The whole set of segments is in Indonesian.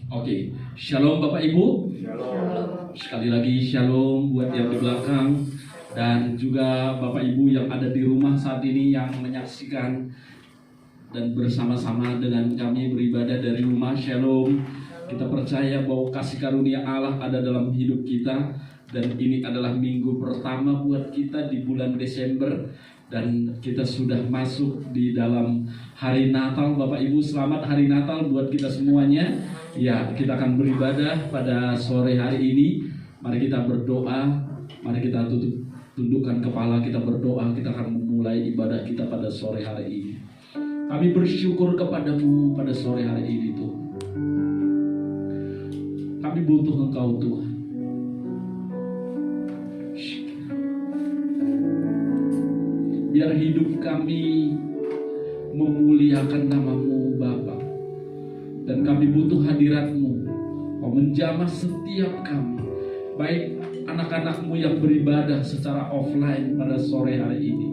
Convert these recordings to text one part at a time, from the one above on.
Oke, Shalom Bapak Ibu. Shalom. Sekali lagi Shalom buat yang di belakang dan juga Bapak Ibu yang ada di rumah saat ini yang menyaksikan dan bersama-sama dengan kami beribadah dari rumah. Shalom. Kita percaya bahwa kasih karunia Allah ada dalam hidup kita dan ini adalah minggu pertama buat kita di bulan Desember dan kita sudah masuk di dalam hari Natal. Bapak Ibu, selamat hari Natal buat kita semuanya. Ya, kita akan beribadah pada sore hari ini. Mari kita berdoa, mari kita tundukkan kepala, kita berdoa. Kita akan memulai ibadah kita pada sore hari ini. Kami bersyukur kepadamu pada sore hari ini Tuhan. Kami butuh Engkau Tuhan. Biar hidup kami memuliakan nama-Mu Bapa. Dan kami butuh hadirat-Mu. Kau menjamah setiap kami. Baik anak-anak-Mu yang beribadah secara offline pada sore hari ini.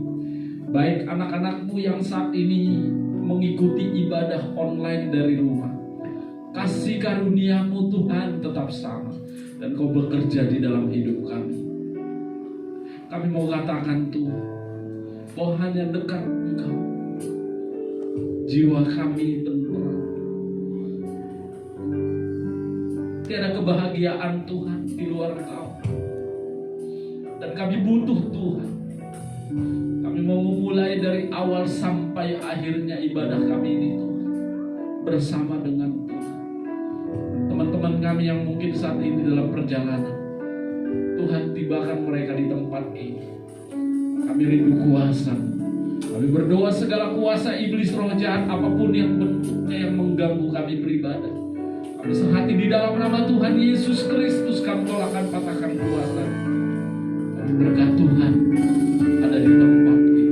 Baik anak-anak-Mu yang saat ini mengikuti ibadah online dari rumah. Kasih karunia-Mu Tuhan tetap sama. Dan Kau bekerja di dalam hidup kami. Kami mau katakan Tuhan, bahwa hanya dekat Engkau jiwa kami tentram. Tiada kebahagiaan Tuhan di luar Engkau. Dan kami butuh Tuhan. Kami mau memulai dari awal sampai akhirnya ibadah kami ini Tuhan, bersama dengan Tuhan. Teman-teman kami yang mungkin saat ini dalam perjalanan, Tuhan tibakan mereka di tempat ini. Kami rindu kuasa. Kami berdoa segala kuasa iblis roh jahat apapun yang bentuknya yang mengganggu kami beribadah. Kami sehati di dalam nama Tuhan Yesus Kristus kami akan patahkan kuasa. Kami berkat Tuhan ada di tempat ini.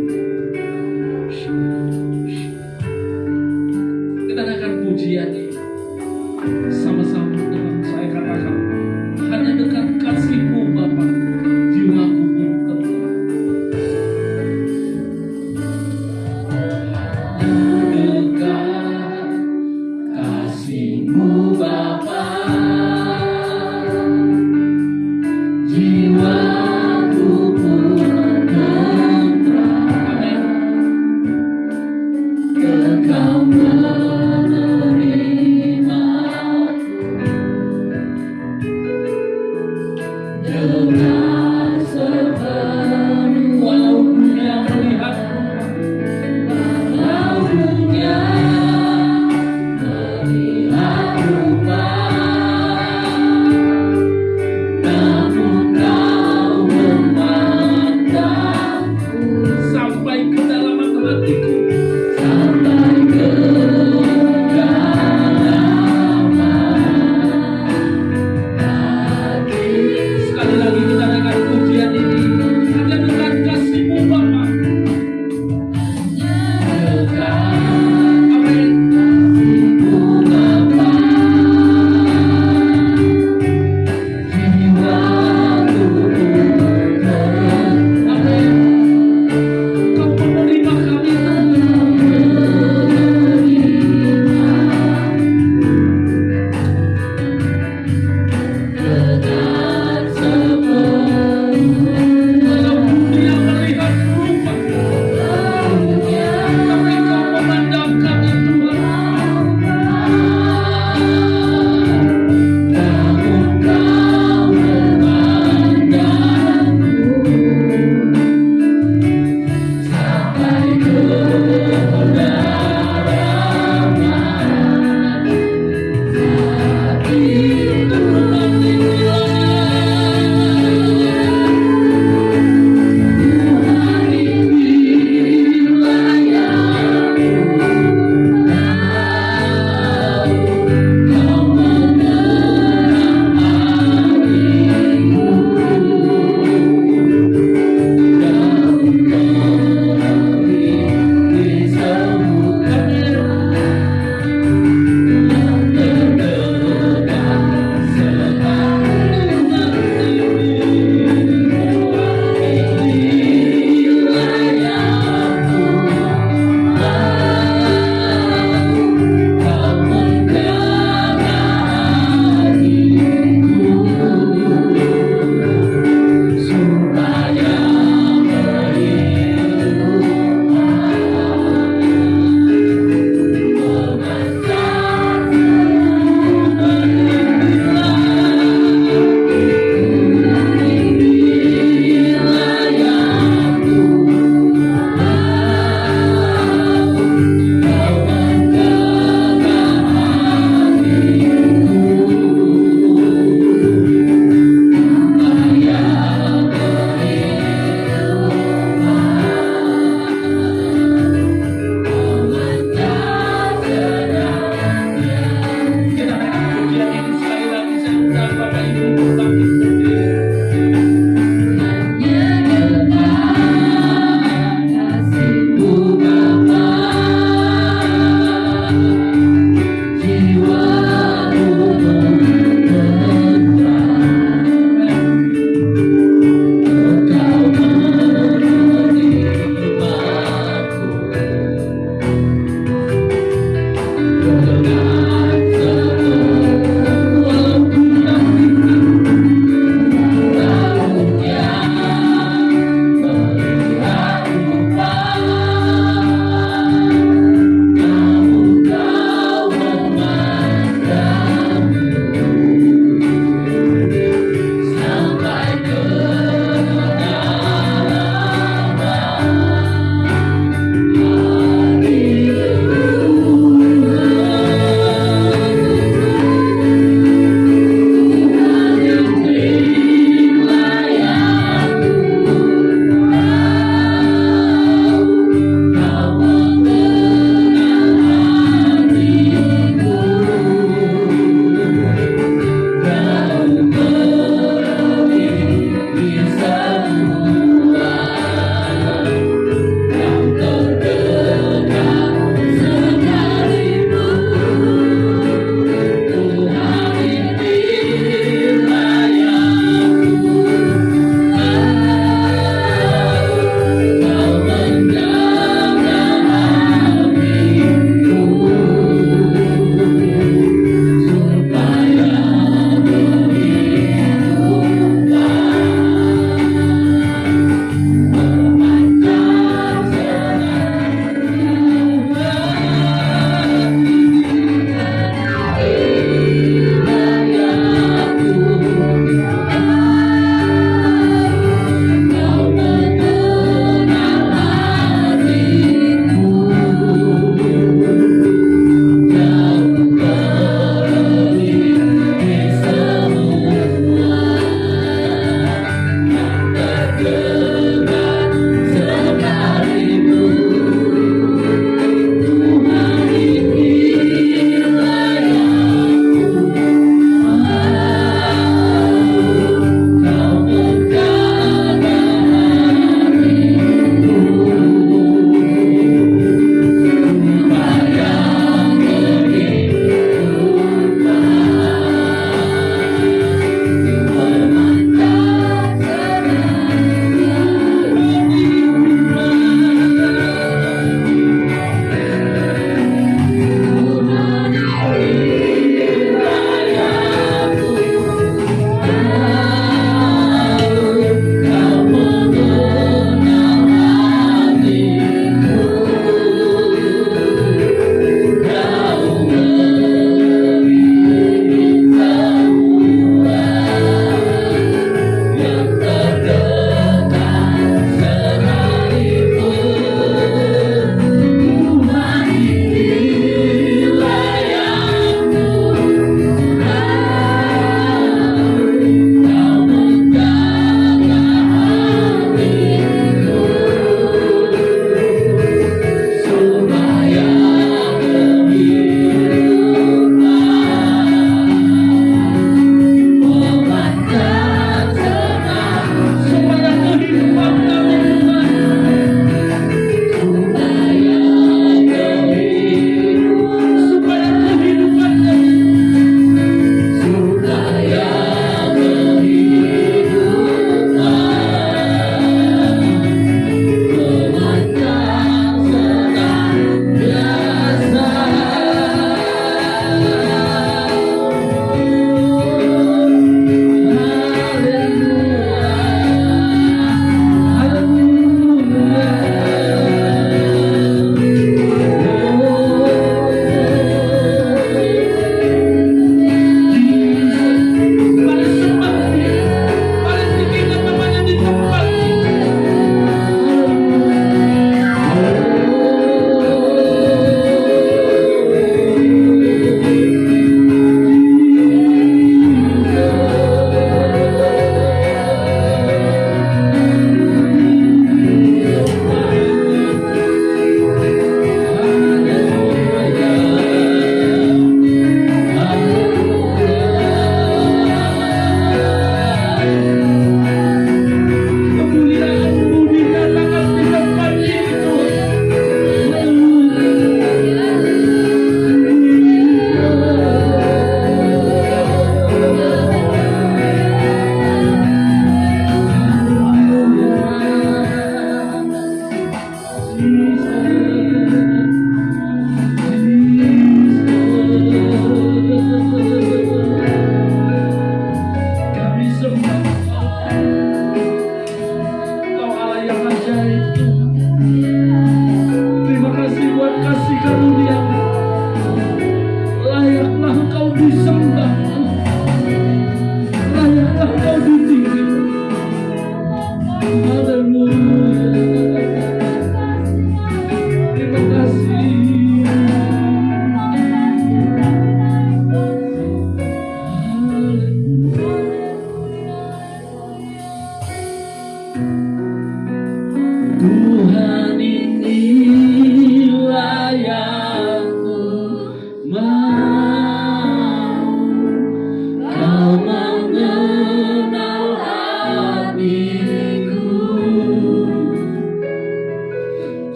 Kita akan pujian ini sama-sama dengan saya katakan, hanya dekat kasih-Mu Bapa, jiwaku Engkau menerima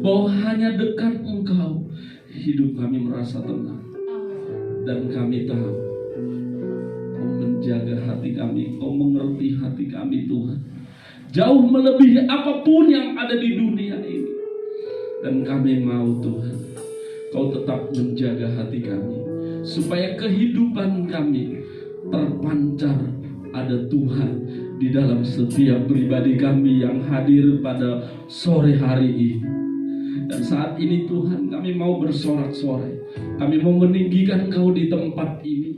bahwa hanya dekat Engkau hidup kami merasa tenang. Dan kami tahu Kau menjaga hati kami, Kau mengerti hati kami Tuhan, jauh melebihi apapun yang ada di dunia ini. Dan kami mau Tuhan, Kau tetap menjaga hati kami, supaya kehidupan kami terpancar ada Tuhan di dalam setiap pribadi kami yang hadir pada sore hari ini. Dan saat ini Tuhan, kami mau bersorak-sorai, kami mau meninggikan Kau di tempat ini.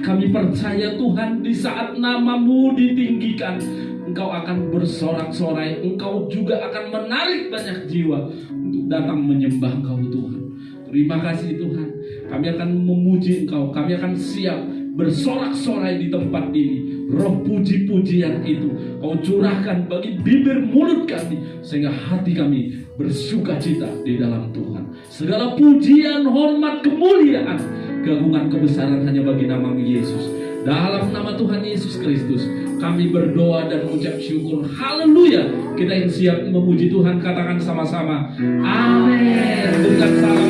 Kami percaya Tuhan, di saat nama-Mu ditinggikan, Engkau akan bersorak-sorai, Engkau juga akan menarik banyak jiwa untuk datang menyembah Kau Tuhan. Terima kasih Tuhan, kami akan memuji Engkau, kami akan siap bersorak-sorai di tempat ini. Roh puji-pujian itu Kau curahkan bagi bibir mulut kami, sehingga hati kami bersukacita di dalam Tuhan. Segala pujian, hormat, kemuliaan, keagungan, kebesaran hanya bagi nama Yesus. Dalam nama Tuhan Yesus Kristus kami berdoa dan mengucap syukur. Haleluya. Kita yang siap memuji Tuhan katakan sama-sama amin. Berikan salam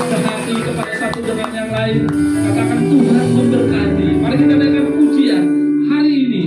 sehati kepada satu dengan yang lain. Katakan Tuhan memberkati. Mari kita naikkan pujian hari ini.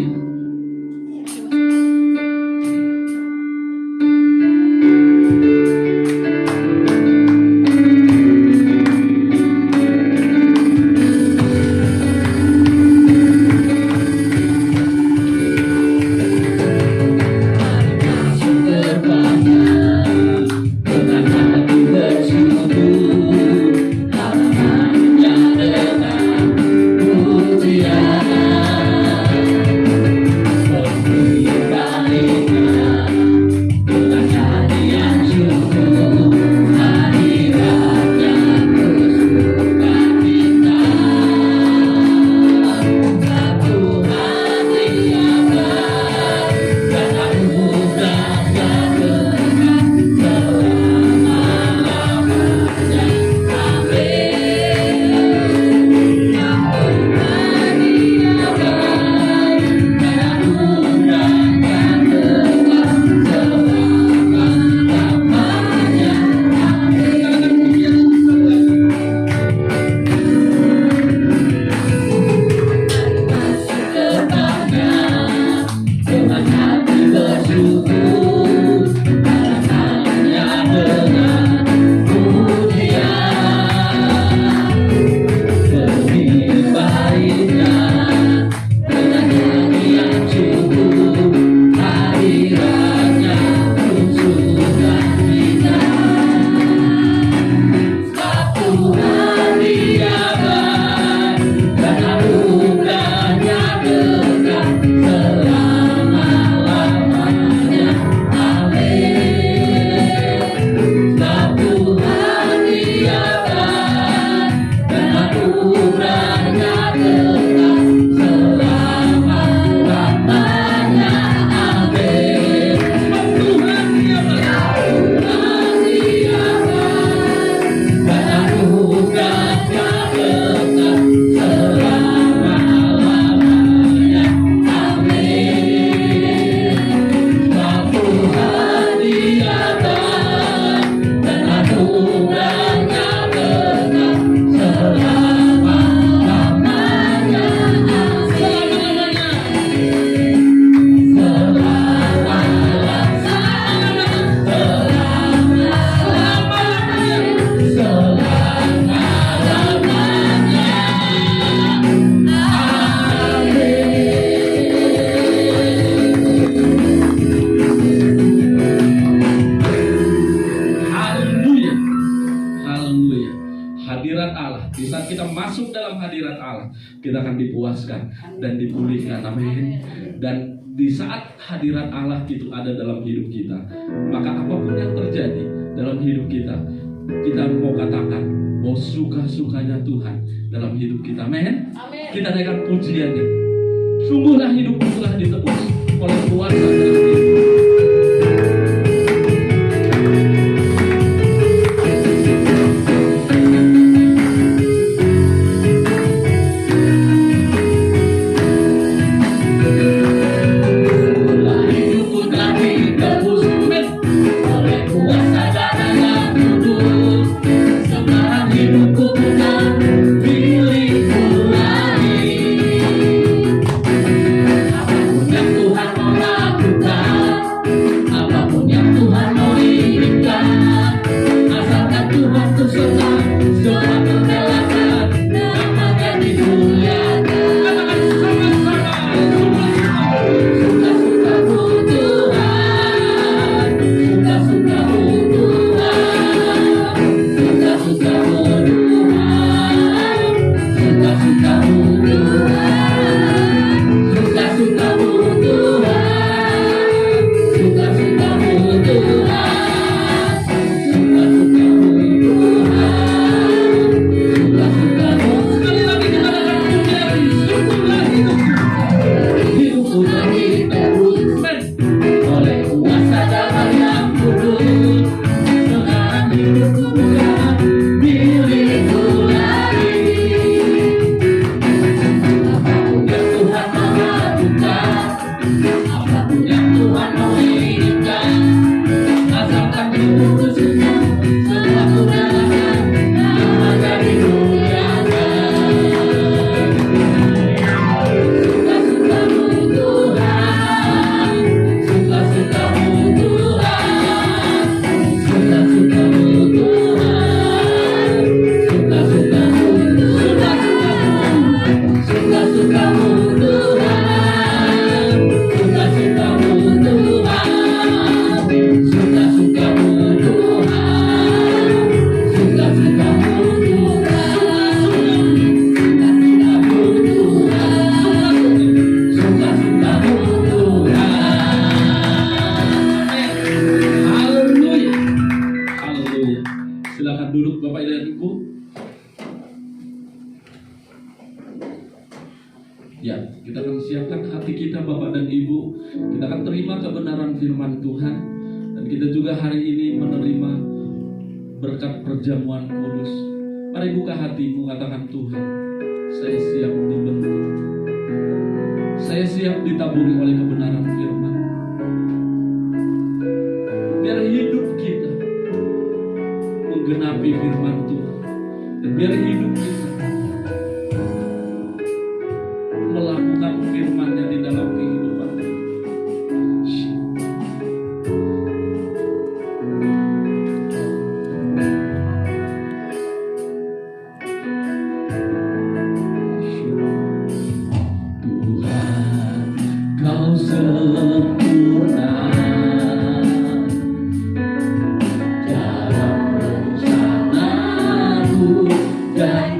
Kita akan dipuaskan dan dipulihkan, amin. Dan di saat hadirat Allah itu ada dalam hidup kita, maka apapun yang terjadi dalam hidup kita, kita mau katakan bahwa suka-sukanya Tuhan dalam hidup kita, amin. Kita naikkan pujiannya. Sungguhlah hidupku telah ditebus oleh kuasa dalam hidup. Oleh kuasa darah dan Ibu? Ya, kita akan siapkan hati kita Bapak dan Ibu. Kita akan terima kebenaran firman Tuhan. Dan kita juga hari ini menerima berkat perjamuan kudus. Mari buka hatimu, katakan, Tuhan, saya siap dibentuk. Saya siap ditaburi oleh kebenaran firman. Biar hidup kita menggenapi firman Tuhan. Dan biar hidup kita melakukan firman-Nya di dalam kehidupan kita. Tuhan, Kau sempurna dalam rencana-Ku dan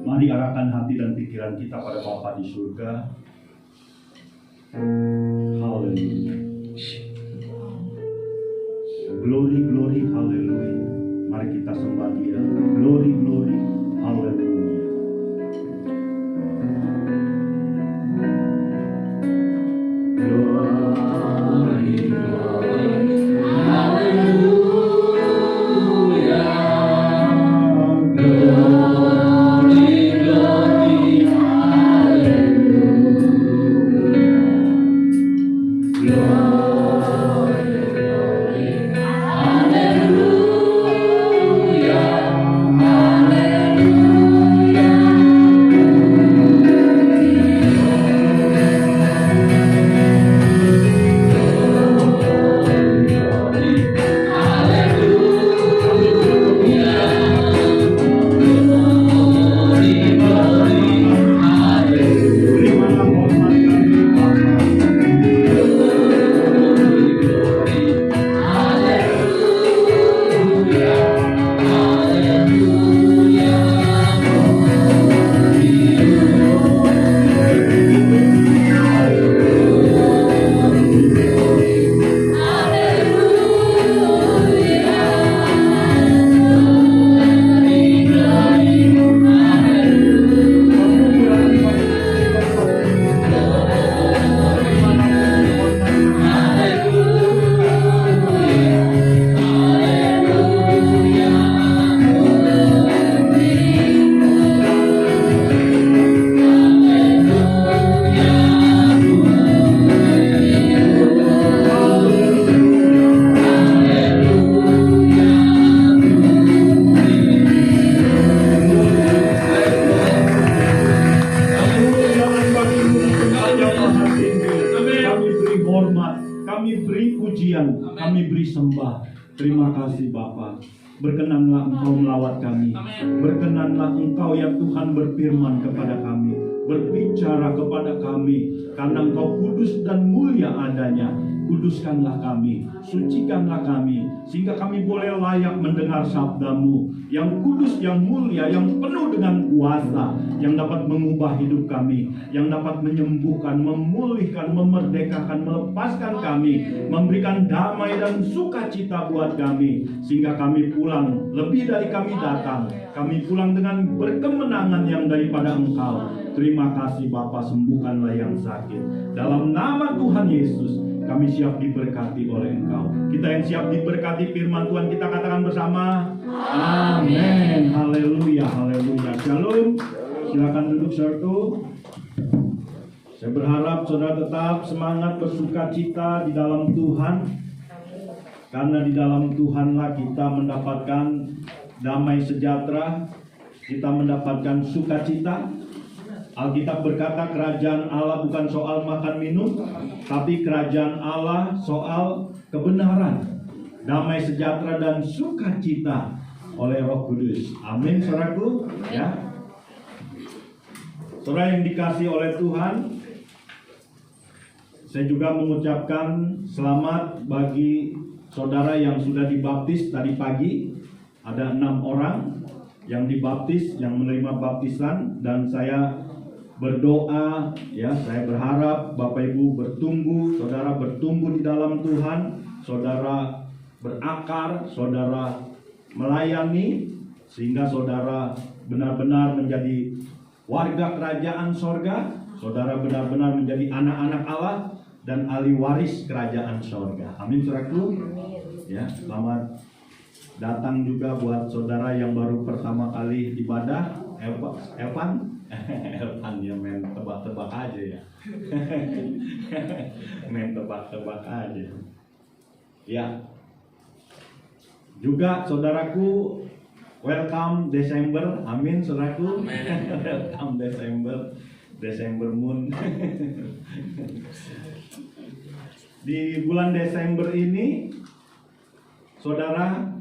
Mari arahkan hati dan pikiran kita pada Bapa di surga. Haleluya. Glory, glory, haleluya. Mari kita sembah Dia. Glory, glory, haleluya. Glory, glory, haleluya. Terima kasih Bapa. Berkenanlah Engkau melawat kami. Berkenanlah Engkau ya Tuhan berfirman kepada kami, berbicara kepada kami, karena Engkau kudus dan mulia adanya. Kuduskanlah kami, sucikanlah kami, sehingga kami boleh layak mendengar sabda-Mu yang kudus, yang mulia, yang penuh dengan kuasa, yang dapat mengubah hidup kami, yang dapat menyembuhkan, memulihkan, memerdekakan, melepaskan kami, memberikan damai dan sukacita buat kami, sehingga kami pulang lebih dari kami datang. Kami pulang dengan berkemenangan yang daripada Engkau. Terima kasih Bapa, sembuhkanlah yang sakit. Dalam nama Tuhan Yesus, kami siap diberkati oleh Engkau. Kita yang siap diberkati firman Tuhan, kita katakan bersama, amin. Haleluya, haleluya. Shalom. Silakan duduk saudaraku. Saya berharap saudara tetap semangat bersuka cita di dalam Tuhan, karena di dalam Tuhanlah kita mendapatkan damai sejahtera, kita mendapatkan sukacita. Alkitab berkata kerajaan Allah bukan soal makan minum, tapi kerajaan Allah soal kebenaran, damai sejahtera dan sukacita oleh Roh Kudus. Amin, saudaraku. Ya, saudara yang dikasihi oleh Tuhan, saya juga mengucapkan selamat bagi saudara yang sudah dibaptis tadi pagi. Ada 6 orang yang dibaptis, yang menerima baptisan, dan saya berdoa, ya, saya berharap Bapak Ibu bertumbuh, saudara bertumbuh di dalam Tuhan, saudara berakar, saudara melayani, sehingga saudara benar-benar menjadi warga kerajaan sorga, saudara benar-benar menjadi anak-anak Allah dan ahli waris kerajaan sorga. Amin, saudaraku. Ya, selamat datang juga buat saudara yang baru pertama kali ibadah. Elvan ya, main tebak-tebak aja ya. Main tebak-tebak aja. Ya. Juga saudaraku, welcome Desember. Amin, saudaraku. Welcome Desember moon. Di bulan Desember ini, saudara,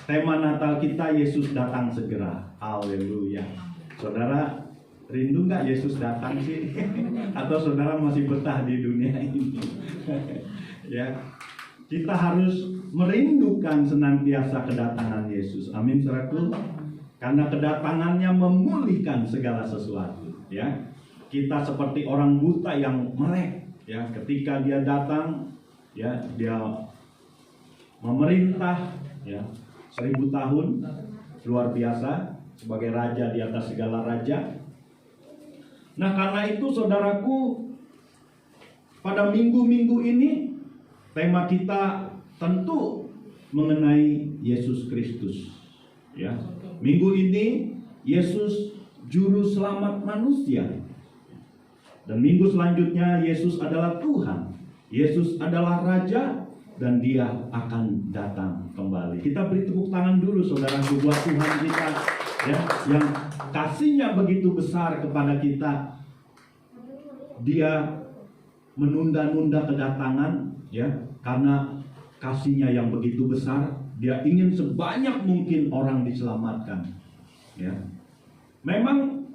tema Natal kita Yesus datang segera. Haleluya. Saudara, rindu nggak Yesus datang sih? Atau saudara masih betah di dunia ini? Ya, kita harus merindukan senantiasa kedatangan Yesus. Amin, saudaraku. Karena kedatangannya memulihkan segala sesuatu, ya. Kita seperti orang buta yang melek, ya. Ketika dia datang, ya, dia memerintah, ya, 1000 tahun, luar biasa, sebagai raja di atas segala raja. Nah, karena itu saudaraku, pada minggu-minggu ini tema kita tentu mengenai Yesus Kristus, ya. Minggu ini Yesus juru selamat manusia. Dan minggu selanjutnya Yesus adalah Tuhan. Yesus adalah raja dan dia akan datang kembali. Kita beri tepuk tangan dulu saudaraku buat Tuhan kita, ya, yang kasihnya begitu besar kepada kita. Dia menunda-nunda kedatangan, ya, karena kasihnya yang begitu besar. Dia ingin sebanyak mungkin orang diselamatkan, ya. Memang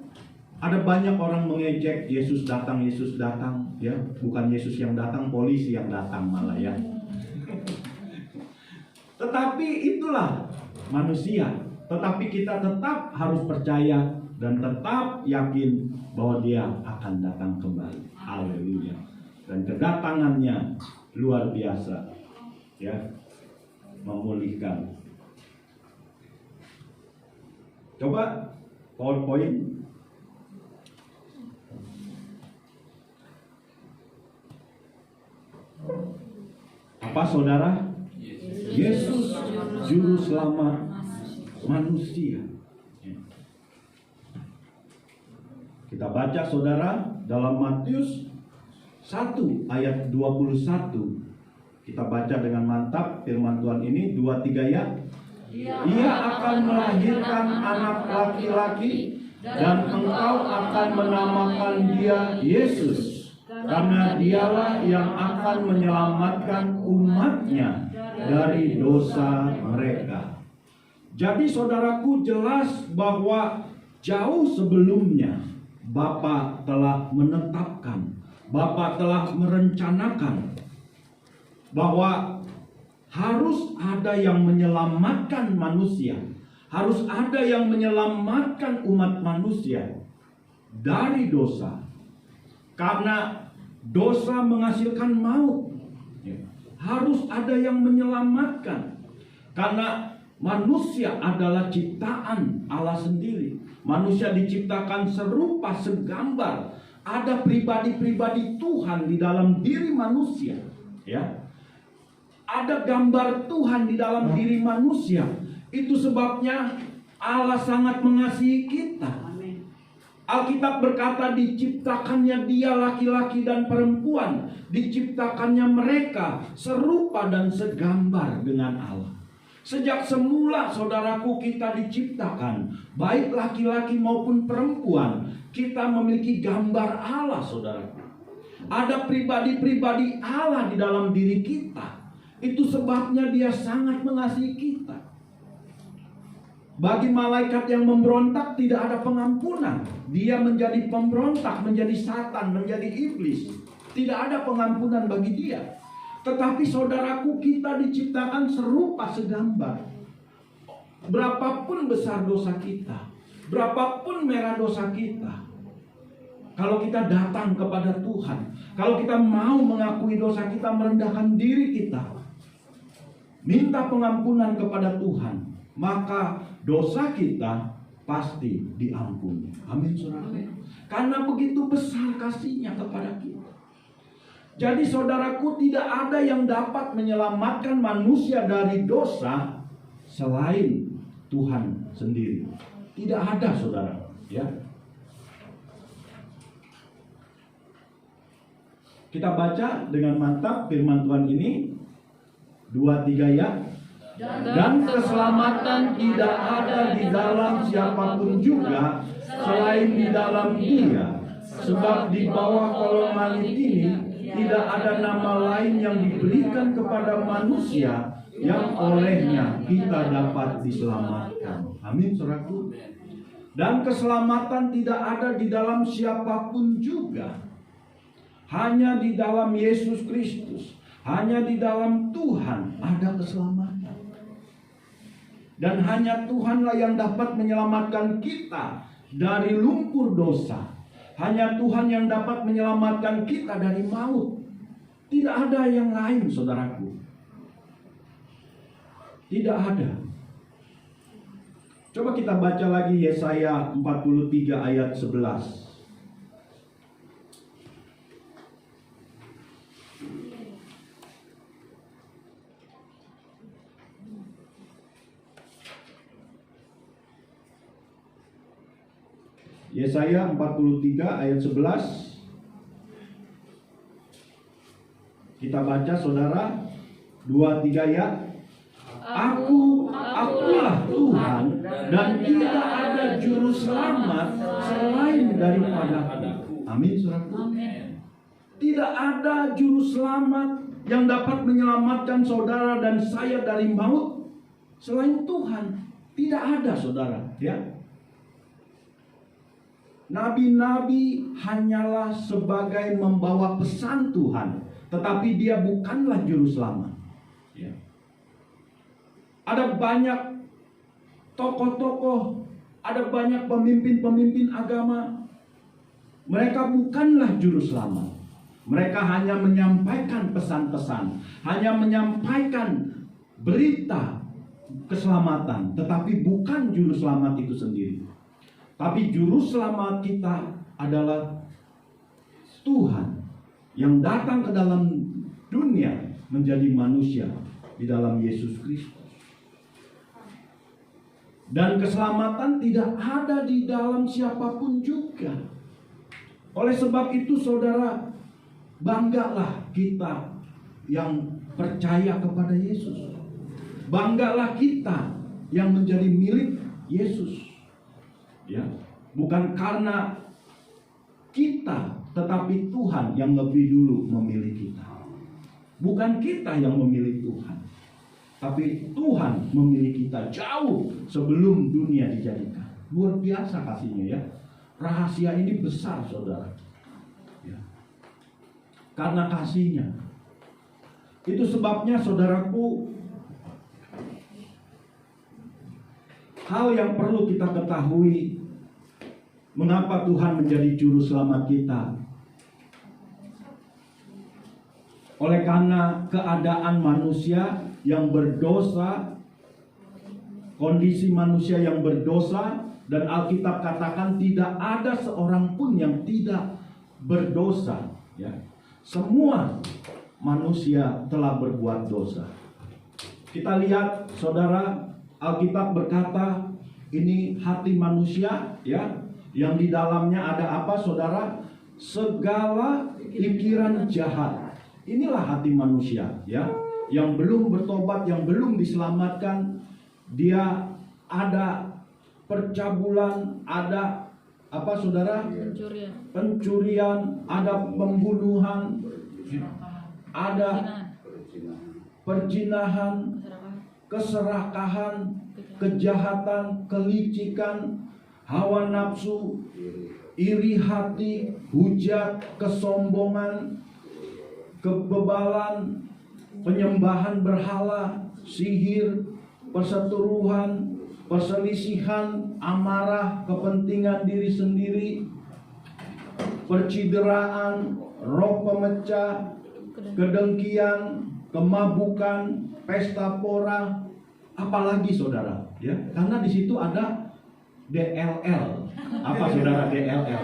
ada banyak orang mengejek Yesus datang, ya. Bukan Yesus yang datang, polisi yang datang malah, ya. Tetapi itulah manusia. Tetapi kita tetap harus percaya dan tetap yakin bahwa dia akan datang kembali. Haleluya. Dan kedatangannya luar biasa, ya, memulihkan. Coba PowerPoint. Apa saudara? Yesus juru selamat manusia. Kita baca saudara dalam Matius 1 ayat 21. Kita baca dengan mantap firman Tuhan ini, 2-3 ya. Ia akan melahirkan anak laki-laki dan engkau akan menamakan dia Yesus, karena dialah yang akan menyelamatkan umatnya dari dosa mereka. Jadi saudaraku, jelas bahwa jauh sebelumnya Bapa telah menetapkan, Bapa telah merencanakan bahwa harus ada yang menyelamatkan manusia, harus ada yang menyelamatkan umat manusia dari dosa. Karena dosa menghasilkan maut, harus ada yang menyelamatkan. Karena manusia adalah ciptaan Allah sendiri. Manusia diciptakan serupa, segambar. Ada pribadi-pribadi Tuhan di dalam diri manusia, ya. Ada gambar Tuhan di dalam diri manusia. Itu sebabnya Allah sangat mengasihi kita. Alkitab berkata diciptakannya dia laki-laki dan perempuan. Diciptakannya mereka serupa dan segambar dengan Allah. Sejak semula saudaraku kita diciptakan, baik laki-laki maupun perempuan, kita memiliki gambar Allah saudaraku. Ada pribadi-pribadi Allah di dalam diri kita. Itu sebabnya dia sangat mengasihi kita. Bagi malaikat yang memberontak tidak ada pengampunan. Dia menjadi pemberontak, menjadi Satan, menjadi iblis. Tidak ada pengampunan bagi dia. Tetapi saudaraku, kita diciptakan serupa segambar. Berapapun besar dosa kita, berapapun merah dosa kita, kalau kita datang kepada Tuhan, kalau kita mau mengakui dosa kita, merendahkan diri kita, minta pengampunan kepada Tuhan, maka dosa kita pasti diampuni. Amin, saudara. Karena begitu besar kasihnya kepada kita. Jadi saudaraku, tidak ada yang dapat menyelamatkan manusia dari dosa selain Tuhan sendiri. Tidak ada saudara, ya. Kita baca dengan mantap firman Tuhan ini, 2-3 ya. Dan keselamatan tidak ada di dalam siapapun juga selain di dalam Dia. Sebab di bawah kolong langit ini tidak ada nama lain yang diberikan kepada manusia yang olehnya kita dapat diselamatkan. Amin, saudaraku. Dan keselamatan tidak ada di dalam siapapun juga. Hanya di dalam Yesus Kristus. Hanya di dalam Tuhan ada keselamatan. Dan hanya Tuhanlah yang dapat menyelamatkan kita dari lumpur dosa. Hanya Tuhan yang dapat menyelamatkan kita dari maut. Tidak ada yang lain, saudaraku. Tidak ada. Coba kita baca lagi Yesaya 43 ayat 11. Yesaya 43 ayat 11. Kita baca saudara. 2-3 ya. Akulah Tuhan, dan tidak ada juru selamat selain daripadaku. Amin, saudaraku. Tidak ada juru selamat yang dapat menyelamatkan saudara dan saya dari maut selain Tuhan. Tidak ada, saudara, ya. Nabi-nabi hanyalah sebagai membawa pesan Tuhan, tetapi dia bukanlah juru selamat. Ya. Ada banyak tokoh-tokoh, ada banyak pemimpin-pemimpin agama. Mereka bukanlah juru selamat. Mereka hanya menyampaikan pesan-pesan, hanya menyampaikan berita keselamatan, tetapi bukan juru selamat itu sendiri. Tapi juru selamat kita adalah Tuhan yang datang ke dalam dunia menjadi manusia di dalam Yesus Kristus. Dan keselamatan tidak ada di dalam siapapun juga. Oleh sebab itu saudara, banggalah kita yang percaya kepada Yesus. Banggalah kita yang menjadi milik Yesus. Ya, bukan karena kita, tetapi Tuhan yang lebih dulu memilih kita. Bukan kita yang memilih Tuhan, tapi Tuhan memilih kita jauh sebelum dunia dijadikan. Luar biasa kasihnya, ya. Rahasia ini besar, saudara. Ya. Karena kasihnya. Itu sebabnya, saudaraku, hal yang perlu kita ketahui, mengapa Tuhan menjadi juru selamat kita. Oleh karena keadaan manusia yang berdosa, kondisi manusia yang berdosa, dan Alkitab katakan tidak ada seorang pun yang tidak berdosa. Ya. Semua manusia telah berbuat dosa. Kita lihat, saudara, Alkitab berkata ini hati manusia, ya, yang di dalamnya ada apa, saudara? Segala pikiran jahat. Inilah hati manusia, ya, yang belum bertobat, yang belum diselamatkan. Dia ada percabulan, ada apa, saudara? Pencurian, ada pembunuhan, ada perzinahan, keserakahan, kejahatan, kelicikan, hawa nafsu, iri hati, hujat, kesombongan, kebebalan, penyembahan berhala, sihir, perseteruan, perselisihan, amarah, kepentingan diri sendiri, percideraan, roh pemecah, kedengkian, kemabukan, pesta pora, apalagi, saudara, ya, karena di situ ada DLL. Apa, saudara, DLL?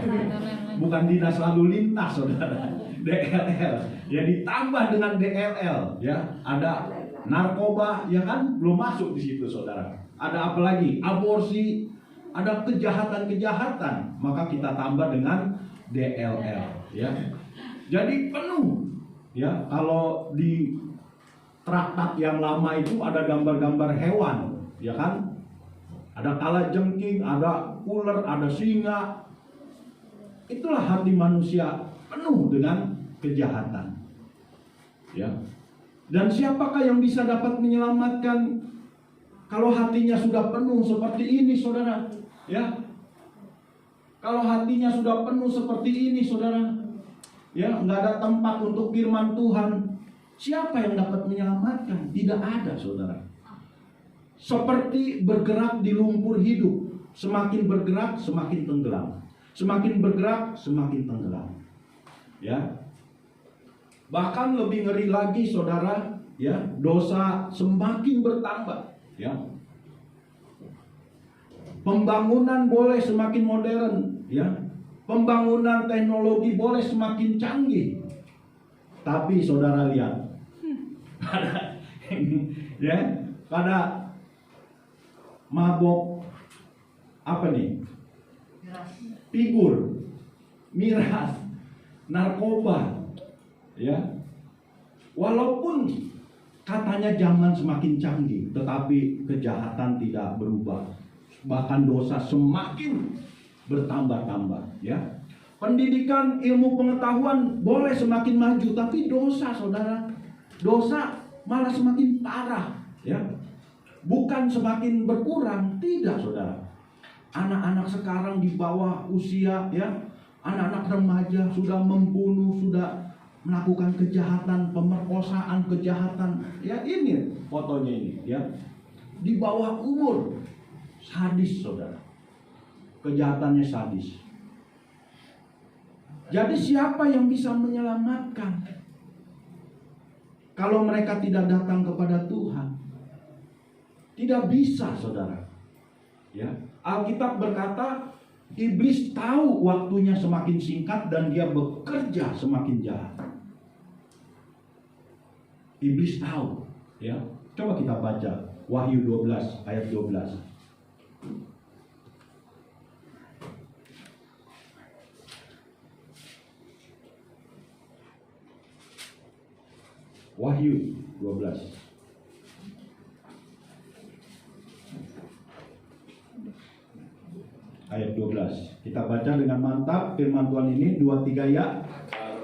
Bukan dinas lalu lintas, saudara. DLL. Ya, ditambah dengan DLL, ya, ada narkoba, ya kan, belum masuk di situ, saudara. Ada apa lagi? Aborsi, ada kejahatan-kejahatan, maka kita tambah dengan DLL, ya. Jadi penuh, ya. Kalau di traktat yang lama itu ada gambar-gambar hewan, ya kan? Ada kalajengking, ada ular, ada singa. Itulah hati manusia, penuh dengan kejahatan. Ya. Dan siapakah yang bisa dapat menyelamatkan kalau hatinya sudah penuh seperti ini, saudara? Ya. Kalau hatinya sudah penuh seperti ini, saudara, ya, nggak ada tempat untuk firman Tuhan. Siapa yang dapat menyelamatkan? Tidak ada, saudara. seperti bergerak di lumpur hidup. Semakin bergerak, semakin tenggelam. Semakin bergerak, semakin tenggelam. Ya. Bahkan lebih ngeri lagi, saudara, ya, dosa semakin bertambah, ya. Pembangunan boleh semakin modern, ya. Pembangunan teknologi boleh semakin canggih. Tapi saudara lihat, ya, pada mabok apa nih? Figur, miras, narkoba, ya. Walaupun katanya zaman semakin canggih, tetapi kejahatan tidak berubah. Bahkan dosa semakin bertambah-tambah, ya. Pendidikan ilmu pengetahuan boleh semakin maju, tapi dosa, saudara, dosa malah semakin parah, ya. Bukan semakin berkurang, tidak, saudara. Anak-anak sekarang di bawah usia, ya, anak-anak remaja sudah membunuh, sudah melakukan kejahatan, pemerkosaan, kejahatan. Ya, ini fotonya ini, ya. Di bawah umur, sadis, saudara. Kejahatannya sadis. Jadi siapa yang bisa menyelamatkan kalau mereka tidak datang kepada Tuhan? Tidak bisa, saudara. Ya, Alkitab berkata, iblis tahu waktunya semakin singkat dan dia bekerja semakin jahat. Iblis tahu, ya. Coba kita baca Wahyu 12 ayat 12. Wahyu 12 ayat 12. Kita baca dengan mantap firman Tuhan ini 2-3 ya.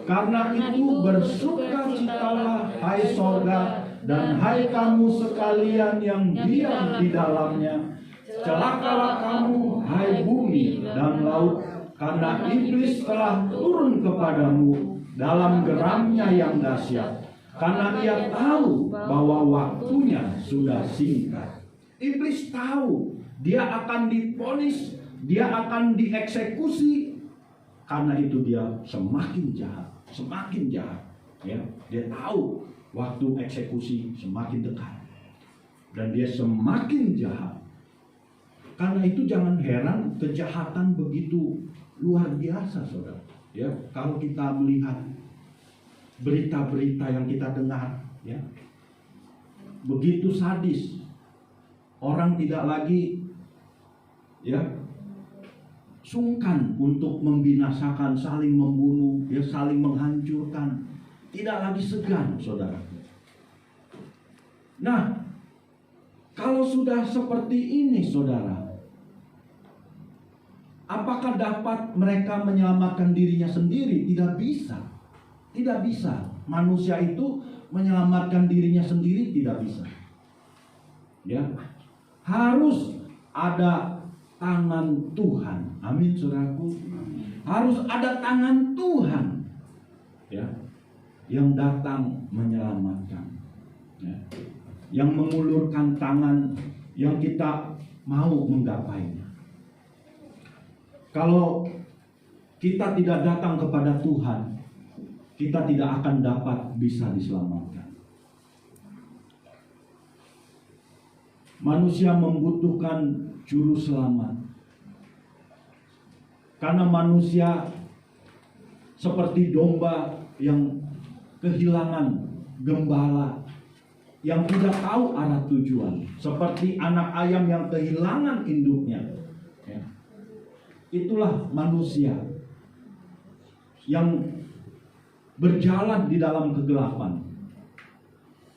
Karena itu bersukacitalah hai sorga dan hai kamu sekalian yang diam di dalamnya. Celakalah kamu hai bumi dan laut, karena iblis telah turun kepadamu dalam geramnya yang dahsyat. Karena ia tahu bahwa waktunya sudah singkat. Iblis tahu dia akan divonis, dia akan dieksekusi. Karena itu dia semakin jahat, semakin jahat. Ya, dia tahu waktu eksekusi semakin dekat, dan dia semakin jahat. Karena itu jangan heran kejahatan begitu luar biasa, saudara. Ya, kalau kita melihat berita-berita yang kita dengar, ya, begitu sadis. Orang tidak lagi, ya, sungkan untuk membinasakan, saling membunuh, ya, saling menghancurkan. Tidak lagi segan, saudara. Nah, kalau sudah seperti ini, saudara, apakah dapat mereka menyelamatkan dirinya sendiri? Tidak bisa. Tidak bisa. Manusia itu menyelamatkan dirinya sendiri tidak bisa. Ya. Harus ada tangan Tuhan. Amin, saudaraku. Harus ada tangan Tuhan. Ya. Yang datang menyelamatkan. Ya. Yang mengulurkan tangan yang kita mau menggapainya. Kalau kita tidak datang kepada Tuhan, kita tidak akan dapat bisa diselamatkan. Manusia membutuhkan juru selamat. Karena manusia seperti domba yang kehilangan gembala, yang tidak tahu arah tujuan. Seperti anak ayam yang kehilangan induknya. Ya. Itulah manusia yang berjalan di dalam kegelapan.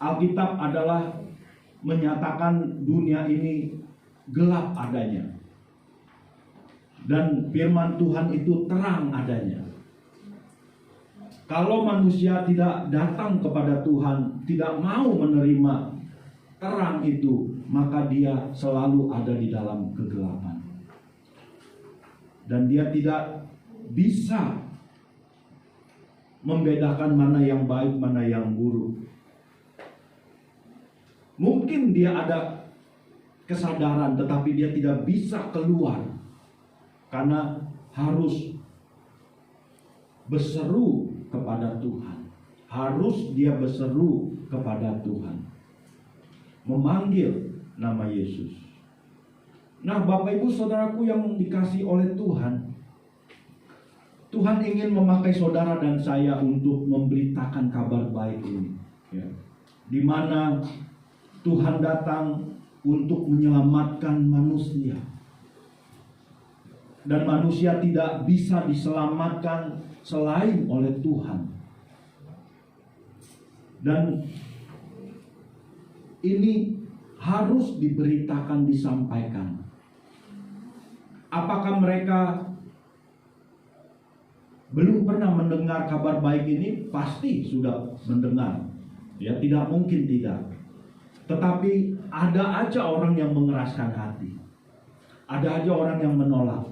Alkitab adalah menyatakan dunia ini gelap adanya, dan firman Tuhan itu terang adanya. Kalau manusia tidak datang kepada Tuhan, tidak mau menerima terang itu, maka dia selalu ada di dalam kegelapan. Dan dia tidak bisa membedakan mana yang baik, mana yang buruk. Mungkin dia ada kesadaran, tetapi dia tidak bisa keluar karena harus berseru kepada Tuhan. Harus dia berseru kepada Tuhan, memanggil nama Yesus. Nah, Bapak Ibu Saudaraku yang dikasihi oleh Tuhan, Tuhan ingin memakai saudara dan saya untuk memberitakan kabar baik ini, ya. Di mana Tuhan datang untuk menyelamatkan manusia, dan manusia tidak bisa diselamatkan selain oleh Tuhan. Dan ini harus diberitakan, disampaikan. Apakah mereka belum pernah mendengar kabar baik ini? Pasti sudah mendengar, ya, tidak mungkin tidak. Tetapi ada aja orang yang mengeraskan hati, ada aja orang yang menolak.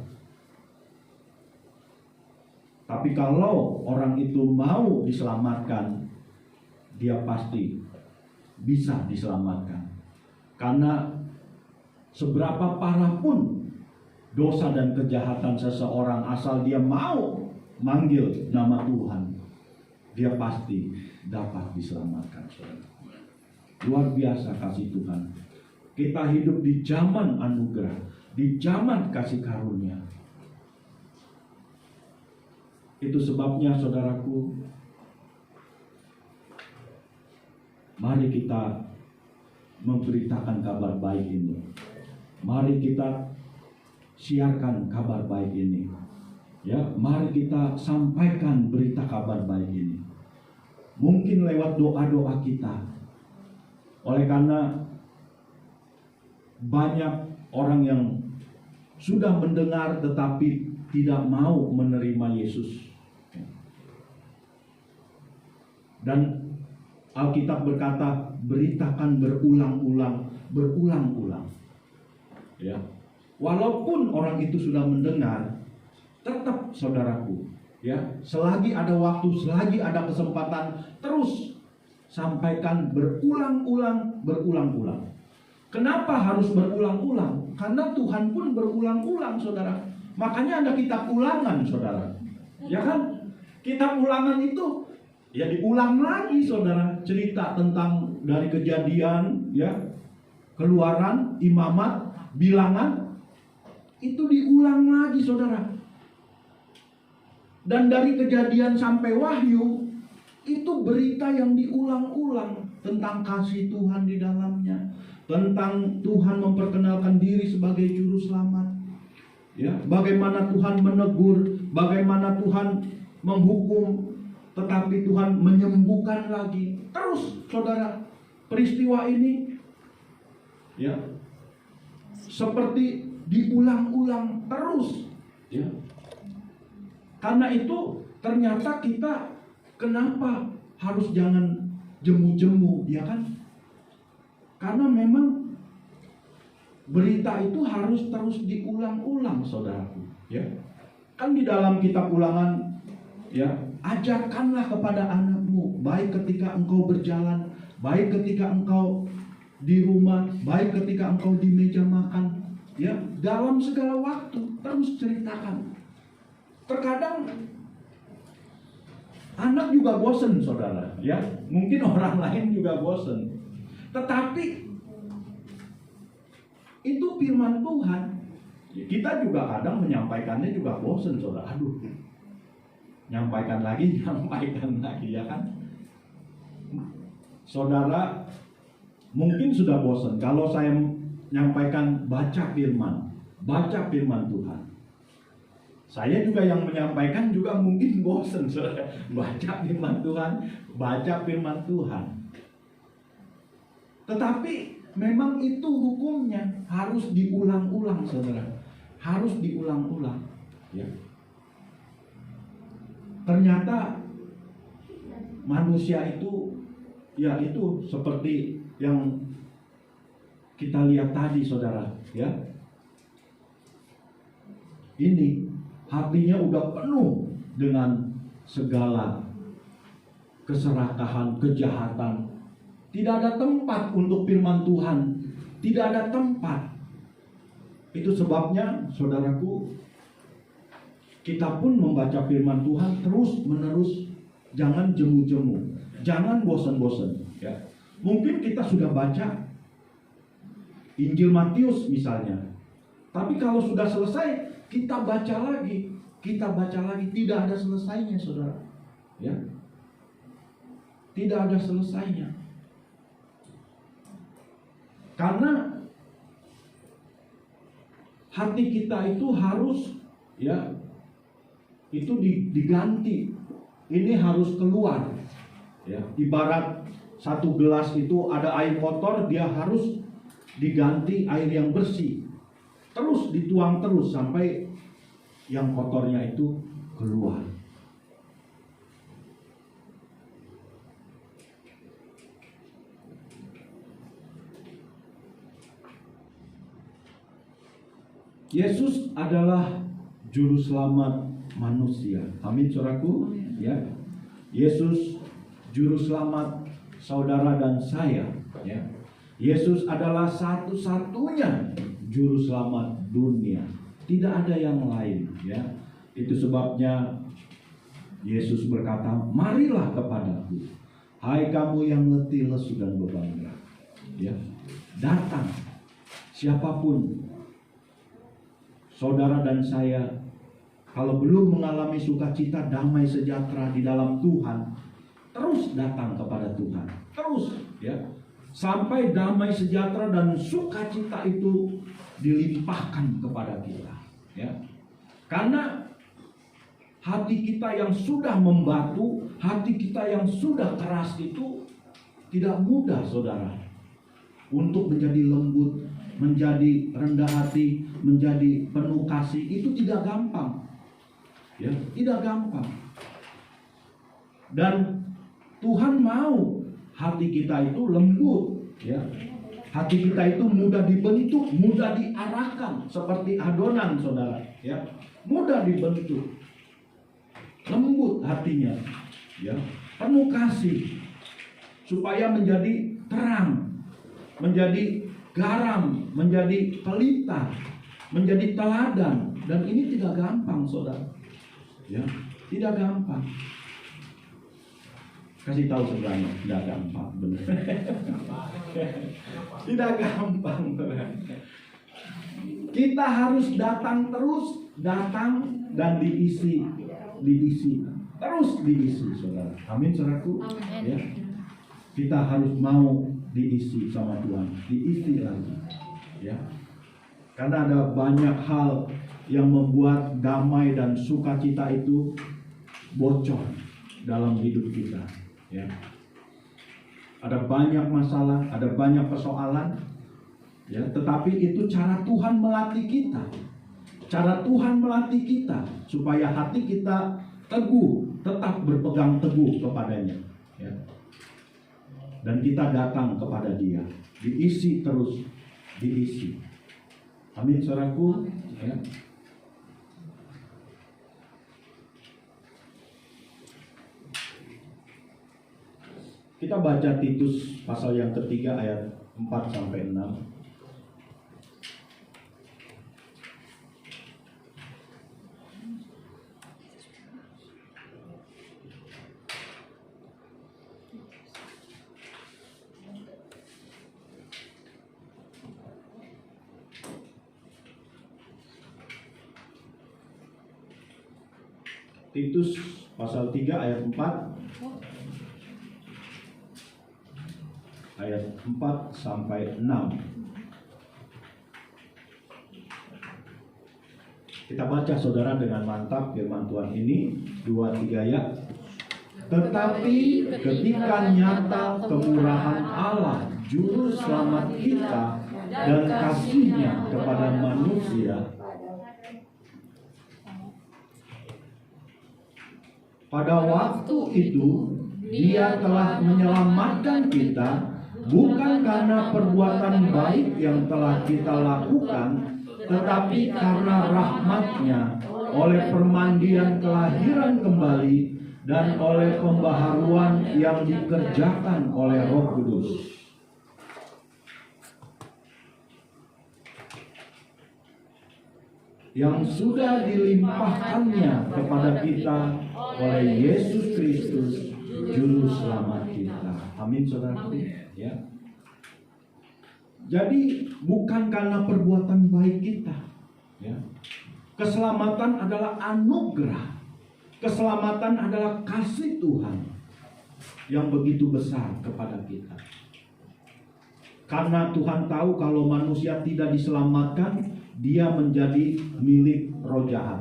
Tapi kalau orang itu mau diselamatkan, dia pasti bisa diselamatkan. Karena seberapa parah pun dosa dan kejahatan seseorang, asal dia mau manggil nama Tuhan, dia pasti dapat diselamatkan. Luar biasa kasih Tuhan. Kita hidup di zaman anugerah, di zaman kasih karunia. Itu sebabnya saudaraku, mari kita memberitakan kabar baik ini. Mari kita siarkan kabar baik ini. Ya, mari kita sampaikan berita kabar baik ini. Mungkin lewat doa-doa kita. Oleh karena banyak orang yang sudah mendengar tetapi tidak mau menerima Yesus. Dan Alkitab berkata, beritakan berulang-ulang. Ya. Walaupun orang itu sudah mendengar, tetap saudaraku, ya, selagi ada waktu, selagi ada kesempatan, terus sampaikan berulang-ulang. Kenapa harus berulang-ulang? Karena Tuhan pun berulang-ulang, saudara. Makanya ada kitab ulangan, saudara. Ya kan? Kitab ulangan itu ya diulang lagi, saudara. Cerita tentang dari Kejadian, ya, Keluaran, Imamat, Bilangan, itu diulang lagi, saudara. Dan dari Kejadian sampai Wahyu, itu berita yang diulang-ulang tentang kasih Tuhan di dalamnya, tentang Tuhan memperkenalkan diri sebagai juru selamat, ya, bagaimana Tuhan menegur, bagaimana Tuhan menghukum, tetapi Tuhan menyembuhkan lagi. Terus, saudara, peristiwa ini, ya, seperti diulang-ulang terus, ya. Karena itu ternyata kita kenapa harus jangan jemu-jemu, ya kan? Karena memang berita itu harus terus diulang-ulang, saudaraku, ya. Kan di dalam kitab Ulangan, ya, ajarkanlah kepada anakmu, baik ketika engkau berjalan, baik ketika engkau di rumah, baik ketika engkau di meja makan, ya, dalam segala waktu terus ceritakan. Terkadang anak juga bosan, saudara, ya, mungkin orang lain juga bosan, tetapi itu firman Tuhan. Ya, kita juga kadang menyampaikannya juga bosan, saudara. Aduh, nyampaikan lagi, ya kan? Saudara mungkin sudah bosan kalau saya menyampaikan baca firman Tuhan. Saya juga yang menyampaikan juga mungkin bosan, saudara. Baca firman Tuhan. Tetapi memang itu hukumnya harus diulang-ulang, saudara. Harus diulang-ulang, ya. Ternyata manusia itu, ya, itu seperti yang kita lihat tadi, saudara, ya. Ini hatinya udah penuh dengan segala keserakahan, kejahatan. Tidak ada tempat untuk firman Tuhan. Tidak ada tempat. Itu sebabnya, saudaraku, kita pun membaca firman Tuhan terus menerus, jangan jemu-jemu, jangan bosan-bosan. Ya. Mungkin kita sudah baca Injil Matius misalnya, tapi kalau sudah selesai kita baca lagi, tidak ada selesainya, saudara. Ya, tidak ada selesainya, karena hati kita itu harus, ya, itu diganti. Ini harus keluar. Ya, ibarat satu gelas itu ada air kotor, dia harus diganti air yang bersih. Terus dituang terus sampai yang kotornya itu keluar. Yesus adalah juru selamat manusia. Amin, saudaraku. Ya, Yesus juru selamat saudara dan saya. Ya, Yesus adalah satu-satunya juru selamat dunia. Tidak ada yang lain. Ya, itu sebabnya Yesus berkata, marilah kepadaku, hai kamu yang letih, lesu dan beban berat. Ya, datang. Siapapun, saudara dan saya, kalau belum mengalami sukacita, damai sejahtera di dalam Tuhan, terus datang kepada Tuhan. Terus, ya, sampai damai sejahtera dan sukacita itu dilimpahkan kepada kita. Ya, karena hati kita yang sudah membatu, hati kita yang sudah keras itu tidak mudah, saudara, untuk menjadi lembut, menjadi rendah hati, menjadi penuh kasih. Itu tidak gampang. Ya, tidak gampang. Dan Tuhan mau hati kita itu lembut, ya. Hati kita itu mudah dibentuk, mudah diarahkan seperti adonan, saudara, ya. Mudah dibentuk. Lembut hatinya, ya. Penuh kasih supaya menjadi terang, menjadi garam, menjadi pelita, menjadi teladan. Dan ini tidak gampang, saudara. Ya, tidak gampang. Kasih tahu sebenarnya, tidak gampang, benar. Tidak gampang, saudara. Kita harus datang terus, datang dan diisi, terus diisi, saudara. Amin, saudaraku. Ya, kita harus mau diisi sama Tuhan, diisi lagi. Ya, karena ada banyak hal yang membuat damai dan sukacita itu bocor dalam hidup kita. Ya, ada banyak masalah, ada banyak persoalan. Ya, tetapi itu cara Tuhan melatih kita. Cara Tuhan melatih kita supaya hati kita teguh, tetap berpegang teguh kepadanya. Ya. Dan kita datang kepada Dia, diisi terus, diisi. Amin, saudaraku. Ya. Kita baca Titus pasal yang ketiga ayat 4-6. Titus pasal 3 ayat 4 sampai 6. Kita baca, saudara, dengan mantap firman Tuhan ini 2-3 ya. Tetapi ketika nyata kemurahan Allah juru selamat kita dan kasih-Nya kepada manusia, pada waktu itu Dia telah menyelamatkan kita bukan karena perbuatan baik yang telah kita lakukan, tetapi karena rahmat-Nya oleh permandian kelahiran kembali dan oleh pembaharuan yang dikerjakan oleh Roh Kudus. yang sudah dilimpahkannya kepada kita oleh Yesus Kristus, Juru Selamat kita. Amin, saudaraku. Ya. Jadi bukan karena perbuatan baik kita. Ya. Keselamatan adalah anugerah. Keselamatan adalah kasih Tuhan yang begitu besar kepada kita. Karena Tuhan tahu kalau manusia tidak diselamatkan, dia menjadi milik roh jahat.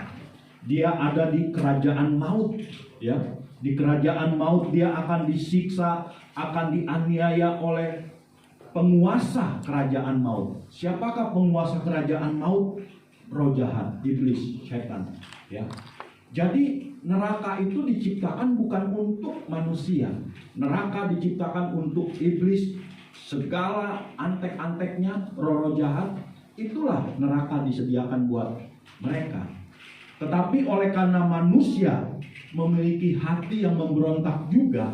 Dia ada di kerajaan maut, ya. Di kerajaan maut dia akan disiksa, akan dianiaya oleh penguasa kerajaan maut. Siapakah penguasa kerajaan maut? Roh jahat, iblis, setan, ya. Jadi neraka itu diciptakan bukan untuk manusia. Neraka diciptakan untuk iblis, segala antek-anteknya, roh-roh jahat. Itulah neraka disediakan buat mereka. Tetapi oleh karena manusia memiliki hati yang memberontak juga,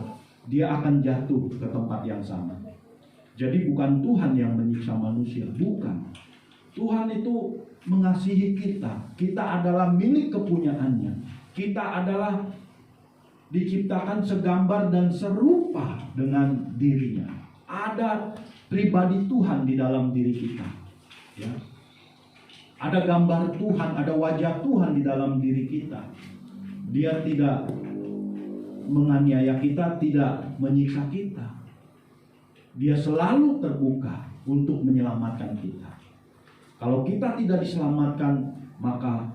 dia akan jatuh ke tempat yang sama. Jadi bukan Tuhan yang menyiksa manusia, bukan. Tuhan itu mengasihi kita. Kita adalah milik kepunyaannya. Kita adalah diciptakan segambar dan serupa dengan dirinya. Ada pribadi Tuhan di dalam diri kita, ya. Ada gambar Tuhan, ada wajah Tuhan di dalam diri kita. Dia tidak menganiaya kita, tidak menyiksa kita. Dia selalu terbuka untuk menyelamatkan kita. Kalau kita tidak diselamatkan, maka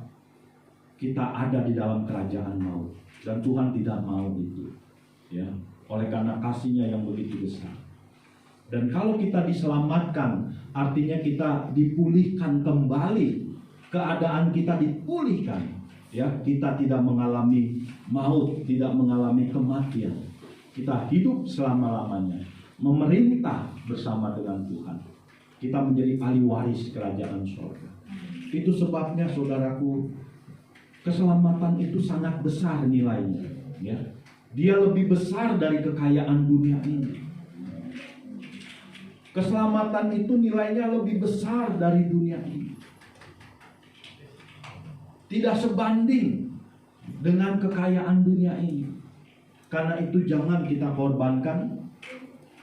kita ada di dalam kerajaan maut. Dan Tuhan tidak mau itu, ya. Oleh karena kasih-Nya yang begitu besar. Dan kalau kita diselamatkan, artinya kita dipulihkan kembali. Keadaan kita dipulihkan, ya. Kita tidak mengalami maut, tidak mengalami kematian. Kita hidup selama-lamanya, memerintah bersama dengan Tuhan. Kita menjadi ahli waris kerajaan surga. Itu sebabnya, saudaraku, keselamatan itu sangat besar nilainya, ya. Dia lebih besar dari kekayaan dunia ini. Keselamatan itu nilainya lebih besar dari dunia ini. Tidak sebanding dengan kekayaan dunia ini. Karena itu jangan kita korbankan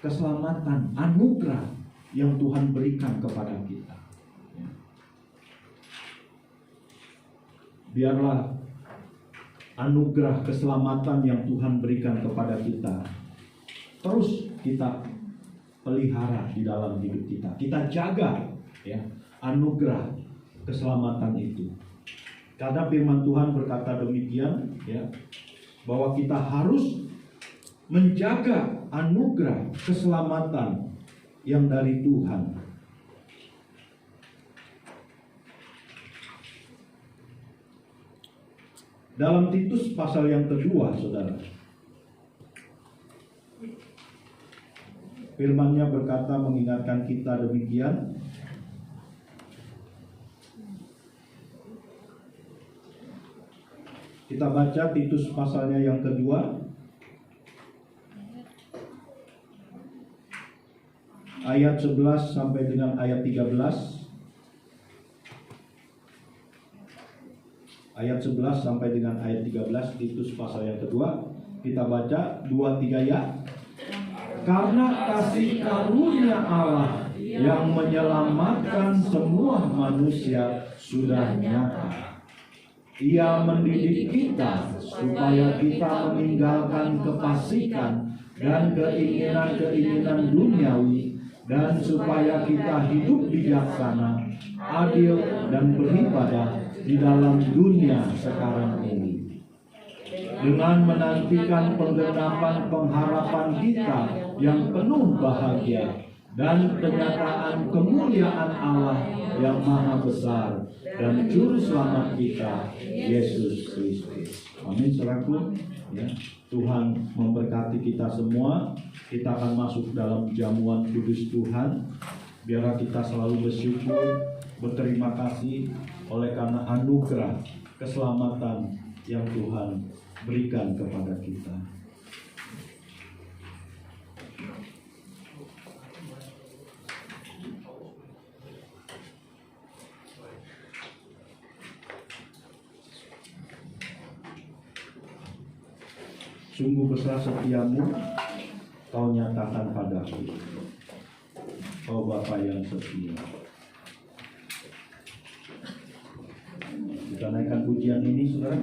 keselamatan, anugerah yang Tuhan berikan kepada kita. Biarlah anugerah keselamatan yang Tuhan berikan kepada kita terus kita pelihara di dalam hidup kita. Kita jaga, ya, anugerah keselamatan itu. Karena firman Tuhan berkata demikian, ya, bahwa kita harus menjaga anugerah keselamatan yang dari Tuhan. Dalam Titus pasal yang kedua, saudara, firman-Nya berkata mengingatkan kita demikian. Kita baca Titus pasalnya yang kedua, ayat 11 sampai dengan ayat 13. Ayat 11 sampai dengan ayat 13, Titus pasal yang kedua. Kita baca 2-3 ya. Karena kasih karunia Allah yang menyelamatkan semua manusia sudah nyata. Ia mendidik kita supaya kita meninggalkan kefasikan dan keinginan-keinginan duniawi, dan supaya kita hidup bijaksana, adil, dan beribadah di dalam dunia sekarang ini, dengan menantikan penggenapan pengharapan kita yang penuh bahagia dan kenyataan kemuliaan Allah yang maha besar dan juru selamat kita, Yesus Kristus. Amin, saudaraku. Ya, Tuhan memberkati kita semua. Kita akan masuk dalam jamuan kudus Tuhan. Biarlah kita selalu bersyukur, berterima kasih oleh karena anugerah keselamatan yang Tuhan berikan kepada kita. Sungguh besar setiamu, kau nyatakan padaku. Kau Bapa yang setia. Kita naikkan pujian ini, saudara.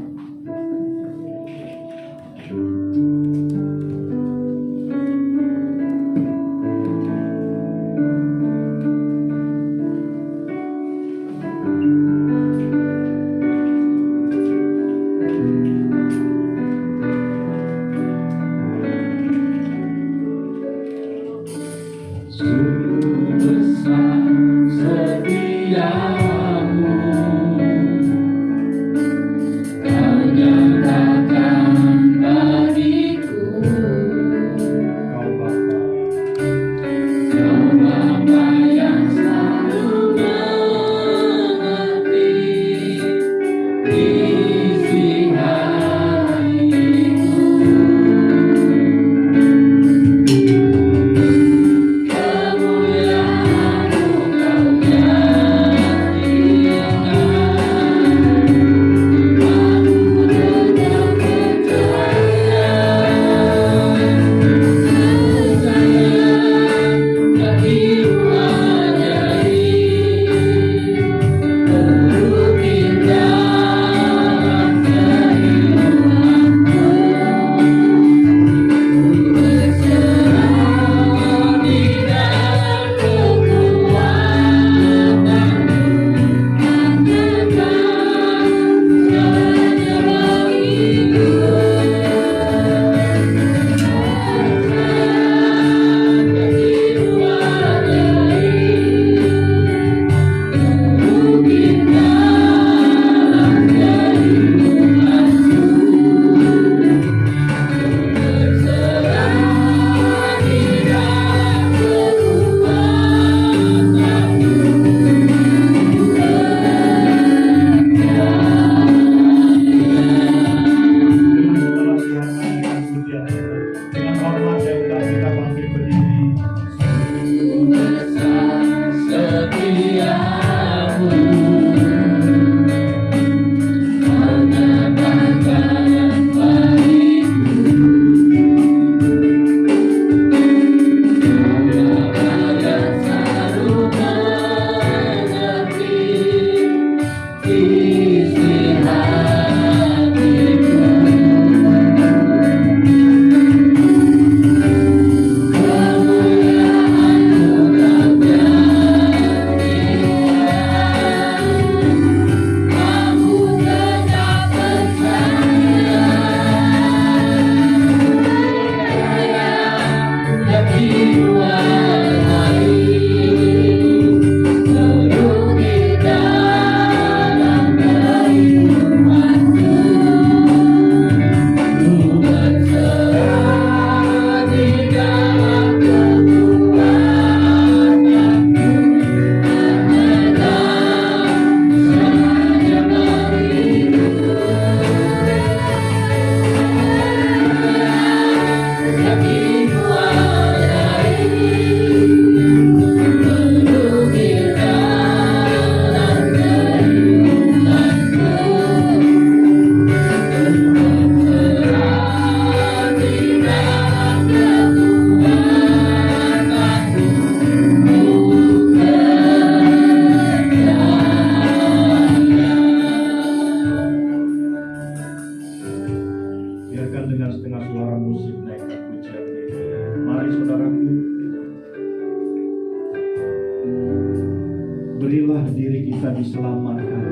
Berilah diri kita diselamatkan.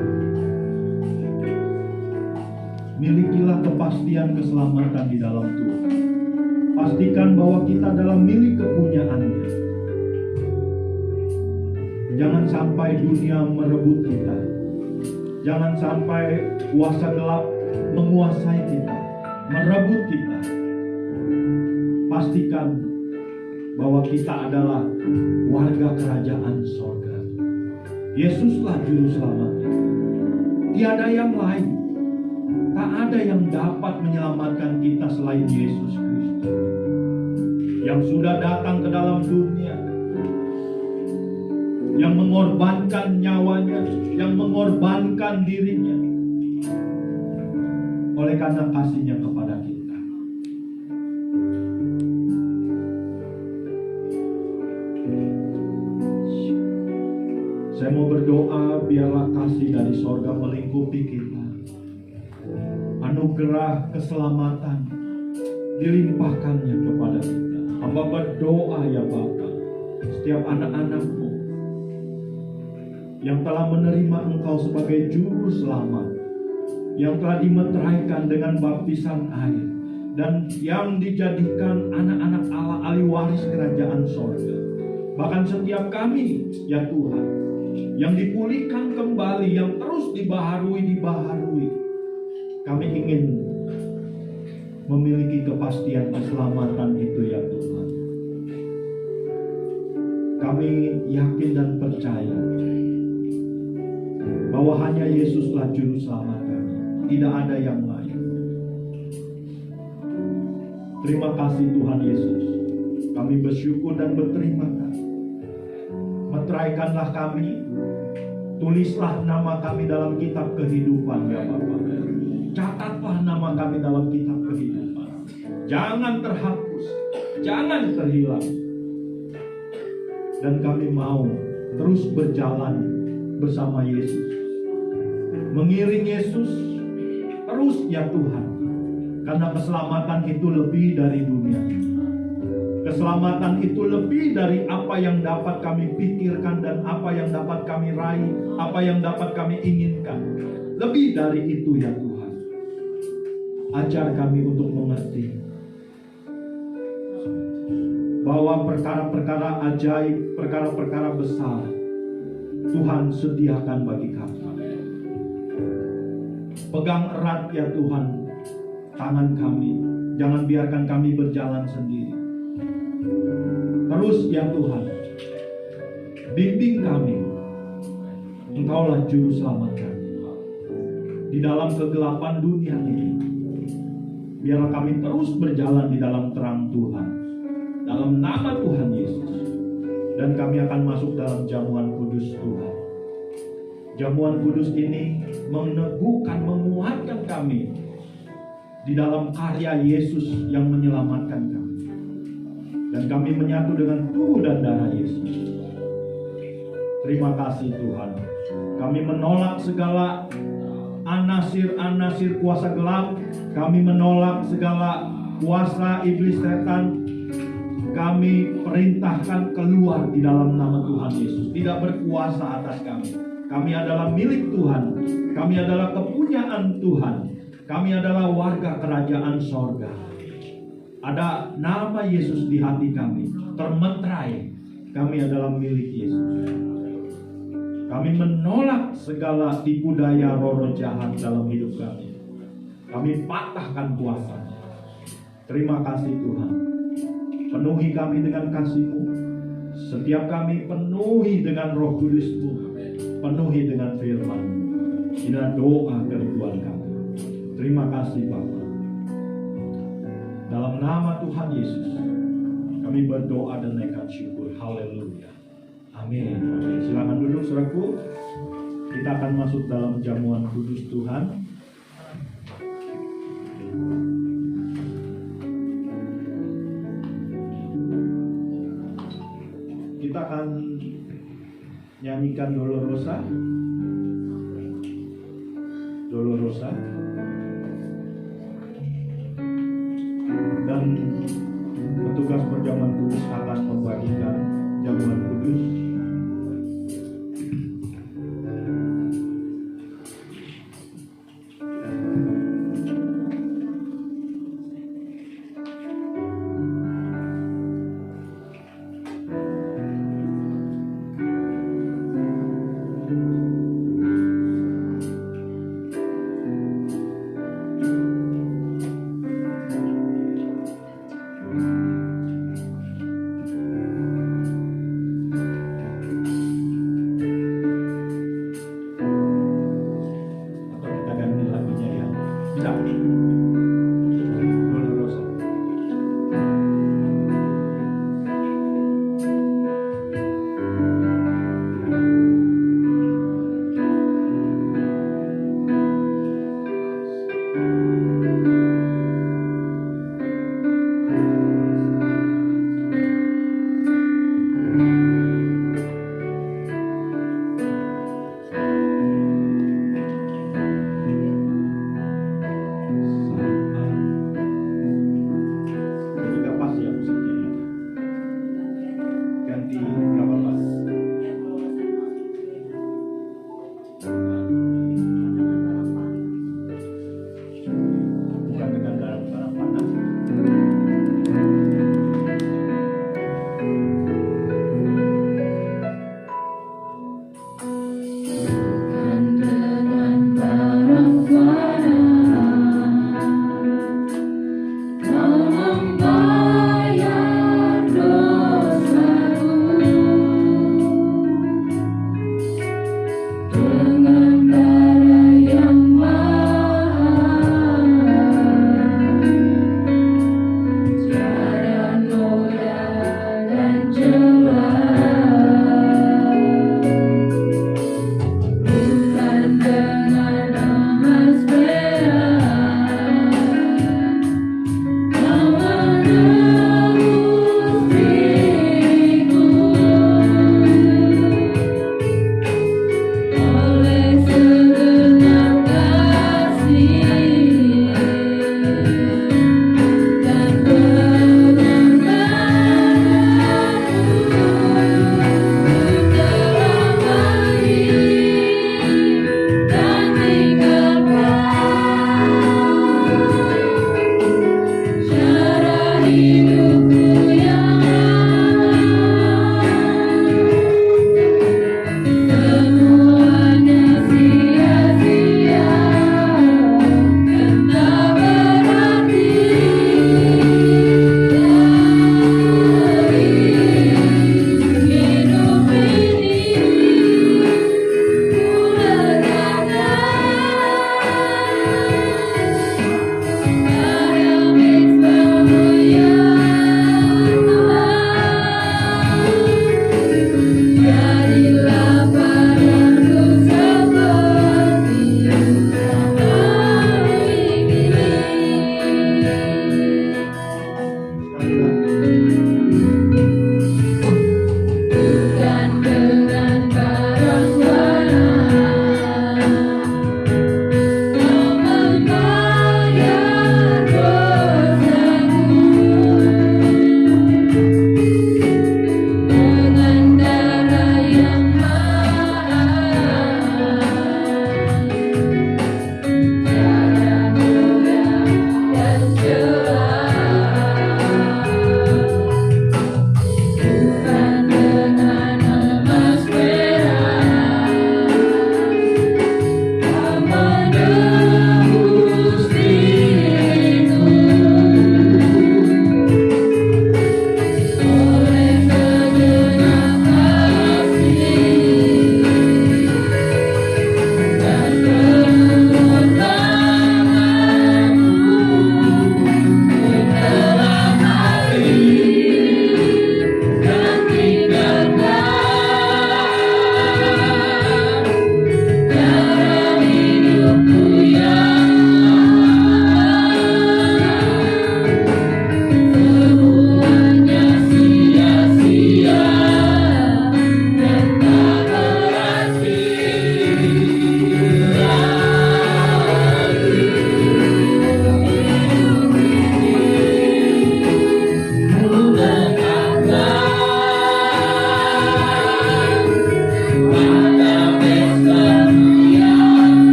Milikilah kepastian keselamatan di dalam Tuhan. Pastikan bahwa kita adalah milik kepunyaannya. Jangan sampai dunia merebut kita. Jangan sampai kuasa gelap menguasai kita, merebut kita. Pastikan bahwa kita adalah warga kerajaan sorga. Yesuslah juru selamatnya. Tiada yang lain. Tak ada yang dapat menyelamatkan kita selain Yesus Kristus, yang sudah datang ke dalam dunia, yang mengorbankan nyawanya, yang mengorbankan dirinya oleh karena kasihnya kepada kita. Saya mau berdoa biarlah kasih dari sorga melingkupi kita. Anugerah keselamatan dilimpahkannya kepada kita. Hamba berdoa ya Bapa, setiap anak-anak-Mu yang telah menerima Engkau sebagai juru selamat, yang telah dimeteraikan dengan baptisan air, dan yang dijadikan anak-anak Allah, ahli waris kerajaan sorga. Bahkan setiap kami ya Tuhan, yang dipulihkan kembali, yang terus dibaharui. Kami ingin memiliki kepastian keselamatan itu ya Tuhan. Kami yakin dan percaya bahwa hanya Yesuslah juru selamat kami, tidak ada yang lain. Terima kasih Tuhan Yesus. Kami bersyukur dan berterima kasih. Meteraikanlah kami, tulislah nama kami dalam kitab kehidupan ya Bapa. Catatlah nama kami dalam kitab kehidupan. Jangan terhapus, jangan terhilang. Dan kami mau terus berjalan bersama Yesus, mengiring Yesus terus ya Tuhan. Karena keselamatan itu lebih dari dunia. Keselamatan itu lebih dari apa yang dapat kami pikirkan dan apa yang dapat kami raih, apa yang dapat kami inginkan. Lebih dari itu ya Tuhan. Ajar kami untuk mengerti bahwa perkara-perkara ajaib, perkara-perkara besar Tuhan sediakan bagi kami. Pegang erat ya Tuhan tangan kami. Jangan biarkan kami berjalan sendiri. Terus ya Tuhan, bimbing kami. Engkaulah juru selamat kami di dalam kegelapan dunia ini. Biarlah kami terus berjalan di dalam terang Tuhan, dalam nama Tuhan Yesus. Dan kami akan masuk dalam jamuan kudus Tuhan. Jamuan kudus ini meneguhkan, menguatkan kami di dalam karya Yesus yang menyelamatkan kami. Dan kami menyatu dengan tubuh dan darah Yesus. Terima kasih Tuhan. Kami menolak segala anasir-anasir kuasa gelap. Kami menolak segala kuasa iblis setan. Kami perintahkan keluar di dalam nama Tuhan Yesus. Tidak berkuasa atas kami. Kami adalah milik Tuhan. Kami adalah kepunyaan Tuhan. Kami adalah warga kerajaan sorga. Ada nama Yesus di hati kami, termeterai. Kami adalah milik Yesus. Kami menolak segala tipu daya roh jahat dalam hidup kami. Kami patahkan kuasa. Terima kasih Tuhan. Penuhi kami dengan kasih-Mu. Setiap kami penuhi dengan Roh Kudus-Mu. Penuhi dengan firman. Inilah doa kerinduan kami. Terima kasih Bapa. Dalam nama Tuhan Yesus, kami berdoa dan naikkan syukur. Haleluya. Amin. Silakan duduk saudaraku. Kita akan masuk dalam jamuan kudus Tuhan. Kita akan nyanyikan Dolorosa. Dolorosa. Dan petugas perjamuan kudus akan membagikan jamuan kudus.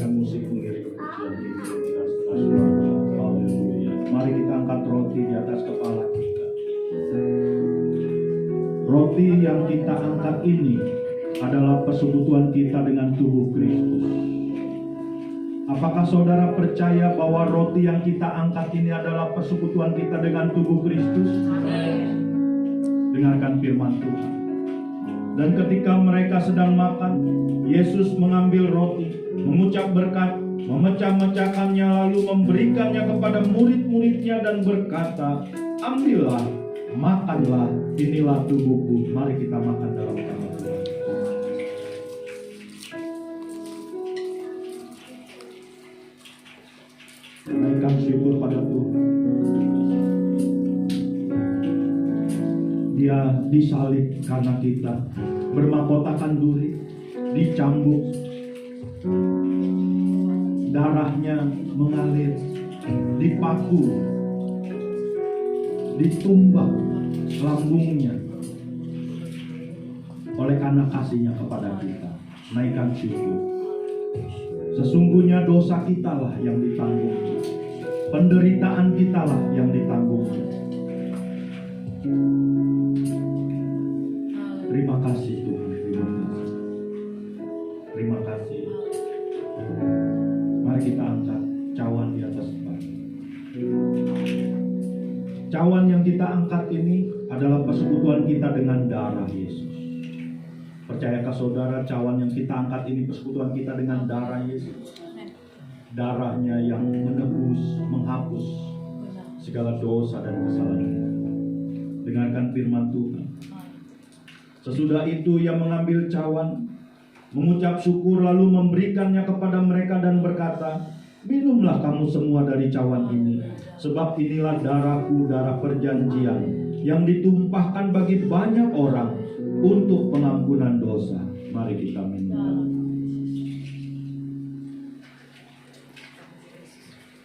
nyanyikan musik mengiring pujian ini dengan setengah suara. Haleluya. Mari kita angkat roti di atas kepala kita. Roti yang kita angkat ini adalah persekutuan kita dengan tubuh Kristus. Apakah saudara percaya bahwa roti yang kita angkat ini adalah persekutuan kita dengan tubuh Kristus? Dengarkan firman Tuhan. Dan ketika mereka sedang makan, Yesus mengambil roti, mengucap berkat, memecah-mecahkannya lalu memberikannya kepada murid-muridnya dan berkata, "Ambillah, makanlah, inilah tubuhku." Mari kita makan dalam nama Tuhan. Naikkan syukur pada Tuhan. Dia disalib karena kita, bermahkotakan duri, dicambuk, darahnya mengalir, dipaku, ditumbak lambungnya oleh karena kasihnya kepada kita. Naikkan syukur. Sesungguhnya dosa kitalah yang ditanggung, penderitaan kitalah yang ditanggung. Terima kasih Tuhan, terima kasih. Terima kasih. Mari kita angkat cawan di atas kepala. Cawan yang kita angkat ini adalah persekutuan kita dengan darah Yesus. Percayakah saudara, cawan yang kita angkat ini persekutuan kita dengan darah Yesus? Darahnya yang menebus, menghapus segala dosa dan kesalahan kita. Dengarkan firman Tuhan. Sesudah itu ia mengambil cawan, mengucap syukur lalu memberikannya kepada mereka dan berkata, "Minumlah kamu semua dari cawan ini, sebab inilah darahku, darah perjanjian, yang ditumpahkan bagi banyak orang untuk pengampunan dosa." Mari kita minum.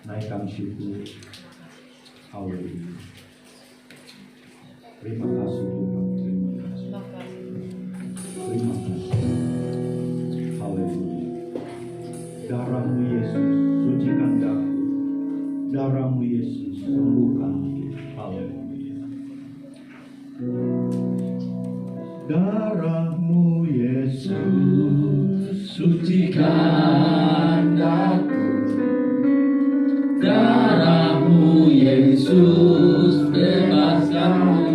Naikkan syukur. Haleluya. Terima kasih Tuhan. Terima kasih. Haleluya. Darahmu Yesus, sucikan darahmu. Darahmu Yesus, sembuhkan. Haleluya. Darahmu Yesus, sucikan aku. Darahmu Yesus, bebaskan aku.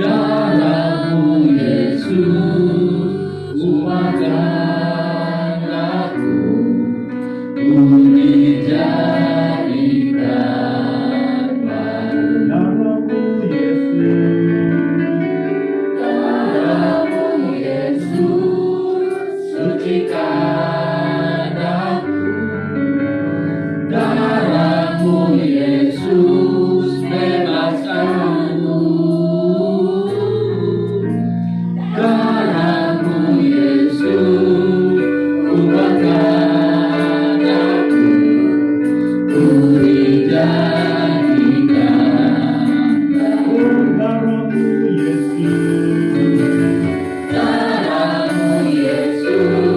Darahmu Yesus, ubahkan aku. Ku dijadikan baru. darahmu Yesus, Darahmu Yesus, sucikan aku. Darahmu Yesus, bebaskan aku. Darahmu Yesus, ubahkan aku. Ku dijadikan baru. darahmu Yesus, Darahmu Yesus,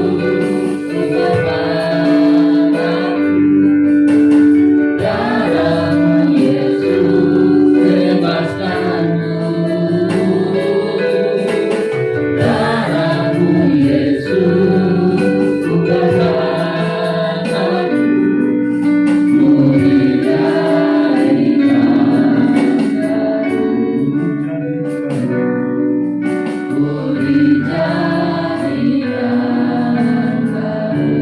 ubahkan aku. Darahmu Yesus, bebaskan aku. Darahmu Yesus, ubahkan aku. Ku dijadikan baru. Ku dijadikan baru.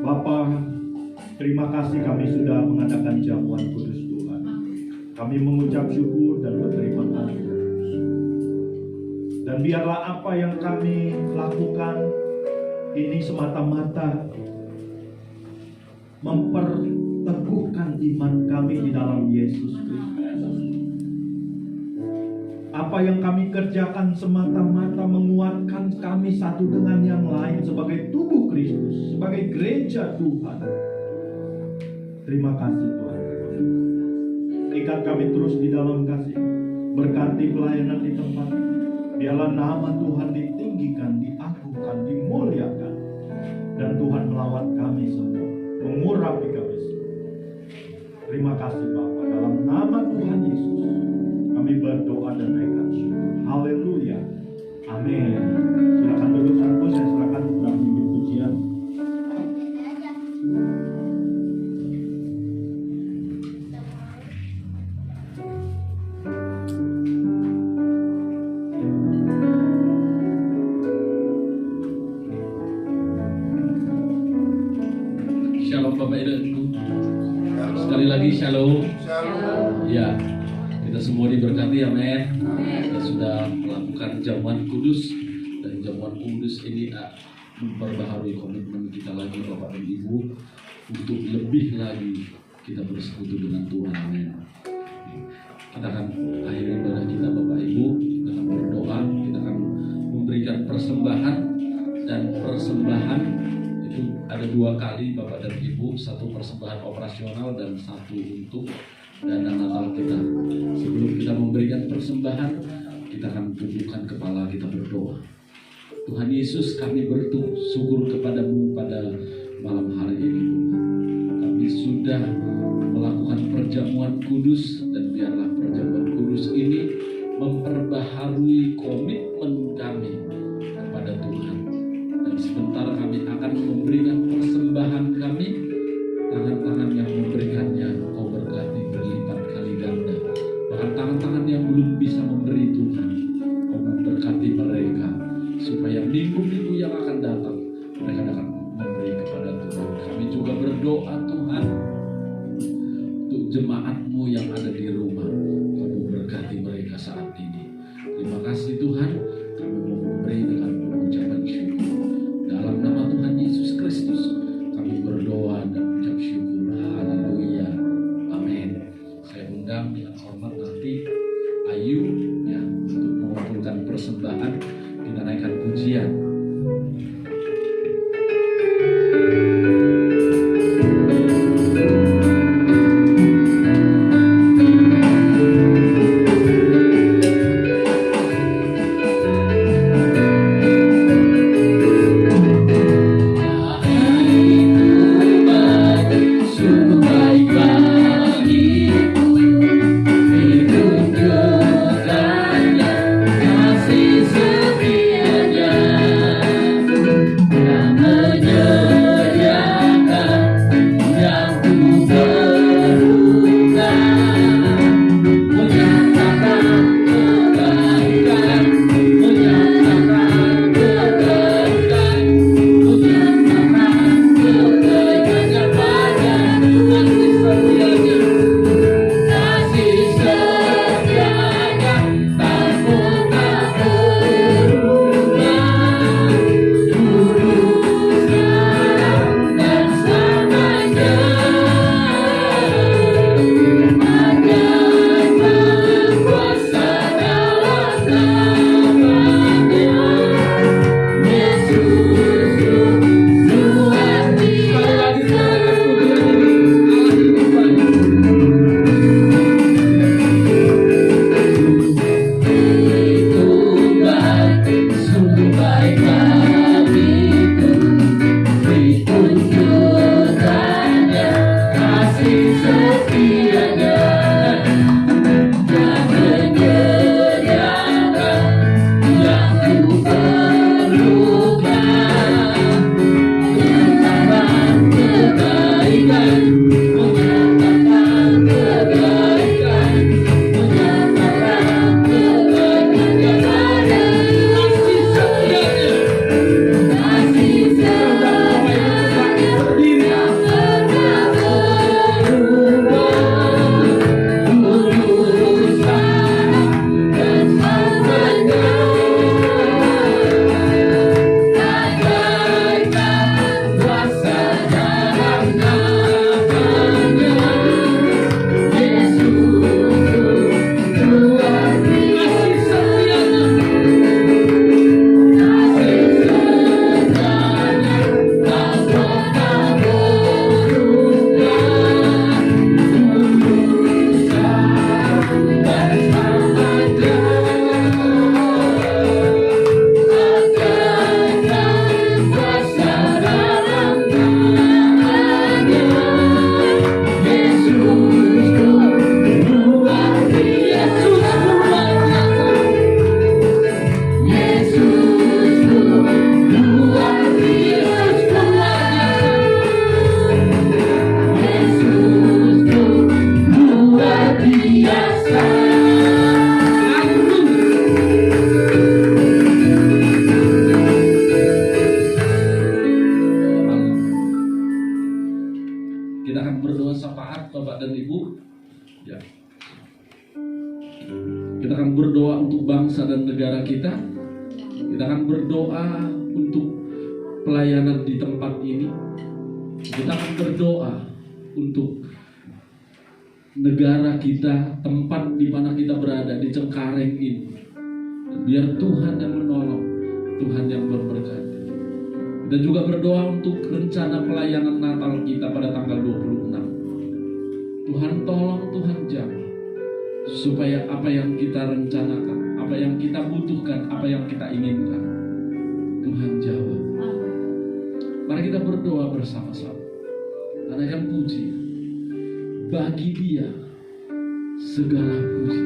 Bapa, terima kasih kami sudah mengadakan jamuan kudus Tuhan. Kami mengucap syukur dan berterima kasih. Dan biarlah apa yang kami lakukan ini semata-mata memperteguhkan iman kami di dalam Yesus Kristus. Apa yang kami kerjakan semata-mata menguatkan kami satu dengan yang lain sebagai tubuh Kristus, sebagai gereja Tuhan. Terima kasih Tuhan. Ikat kami terus di dalam kasih. Berkati pelayanan di tempat ini. Biarlah nama Tuhan ditinggikan, diagungkan, dimuliakan. Dan Tuhan melawat kami semua, mengurapi kami semua. Terima kasih Bapa. Dalam nama Tuhan Yesus kami berdoa dan naikkan syukur. Haleluya. Amin. Silakan duduk satu, saya silakan sudah memimpin pujian. Shalom Bapak Ibu. Sekali lagi shalom. Ya, kita semua diberkati, amin. Kita sudah melakukan jamuan kudus, dan jamuan kudus ini memperbaharui komitmen kita lagi Bapak dan Ibu untuk lebih lagi kita bersekutu dengan Tuhan, amin. Kita akan akhiri ibadah kita Bapak Ibu, kita akan berdoa, kita akan memberikan persembahan, dan persembahan itu ada 2 kali Bapak dan Ibu, satu persembahan operasional dan satu untuk dana Natal kita. Sebelum kita memberikan persembahan, kita akan tundukkan kepala, kita berdoa. Tuhan Yesus, kami bersyukur kepadamu pada malam hari ini Tuhan. Kami sudah melakukan perjamuan kudus, dan biarlah perjamuan kudus ini memperbaharui komitmen kami kepada Tuhan. Dan sebentar kami akan memberikan persembahan kami. Tangan-tangan yang memberikannya Kau berkati berlipat kali ganda. Bahkan tangan-tangan yang belum bisa memberi Tuhan, Kau memberkati mereka, supaya minggu-minggu yang akan datang mereka akan memberi kepada Tuhan. Kami juga berdoa Tuhan untuk jemaat-Mu yang ada di rumah, Kamu berkati mereka saat ini. Terima kasih Tuhan, kami mau memberi dengan pengucapan syukur. Dalam nama Tuhan Yesus Kristus kami berdoa dan ucap syukur. Haleluya. Amin. Saya undang dengan hormat nanti Ayu ya untuk mengumpulkan persembahan, kita naikkan pujian. Kasih negara kita. Kita akan berdoa untuk pelayanan di tempat ini. Kita akan berdoa untuk negara kita, tempat di mana kita berada di Cengkareng ini. Biar Tuhan yang menolong, Tuhan yang memberkati. Kita juga berdoa untuk rencana pelayanan Natal kita pada tanggal 26. Tuhan tolong, Tuhan jawab, supaya apa yang kita rencanakan, apa yang kita butuhkan, apa yang kita inginkan, Tuhan jawab. Mari kita berdoa bersama-sama. Naikkan puji, bagi Dia segala puji.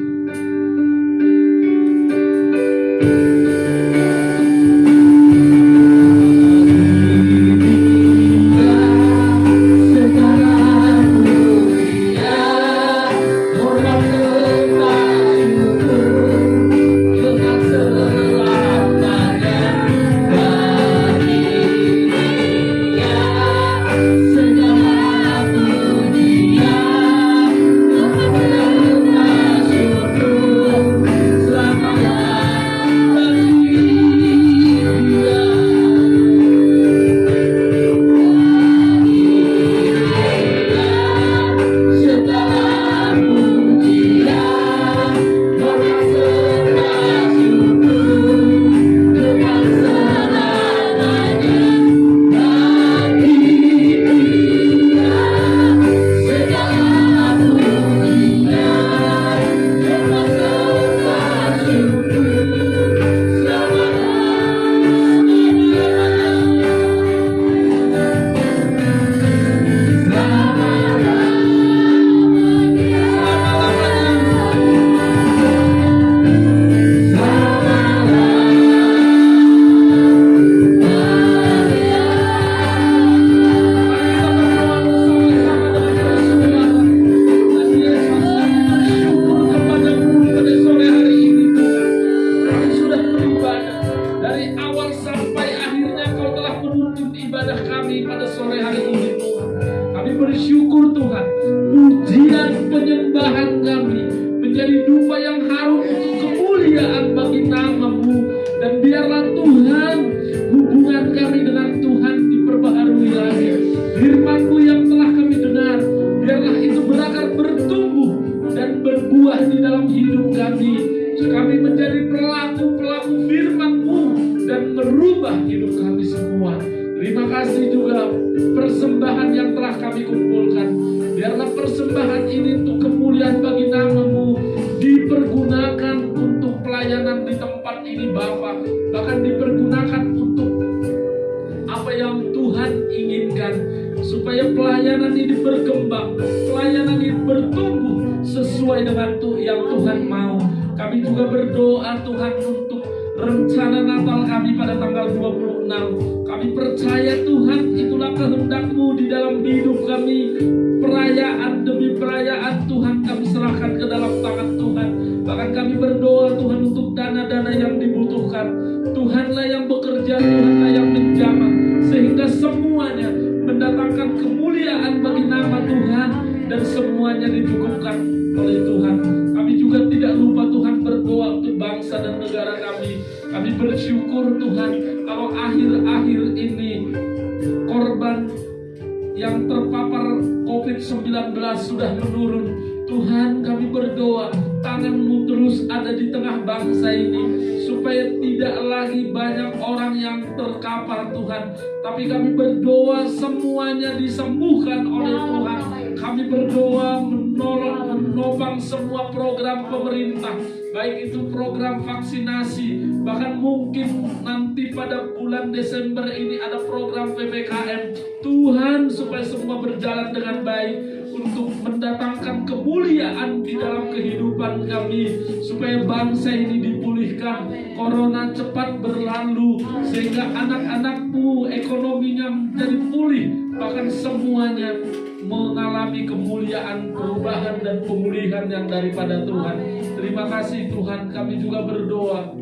Sudah menurun. Tuhan, kami berdoa tangan-Mu terus ada di tengah bangsa ini, supaya tidak lagi banyak orang yang terkapar Tuhan, tapi kami berdoa semuanya disembuhkan oleh Tuhan. Kami berdoa menopang semua program pemerintah, baik itu program vaksinasi, bahkan mungkin nanti pada bulan Desember ini ada program PPKM. Tuhan, supaya semua berjalan dengan baik, untuk mendatangkan kemuliaan di dalam kehidupan kami, supaya bangsa ini dipulihkan, corona cepat berlalu, sehingga anak-anak-Mu ekonominya menjadi pulih, bahkan semuanya mengalami kemuliaan, perubahan dan pemulihan yang daripada Tuhan. Terima kasih Tuhan. Kami juga berdoa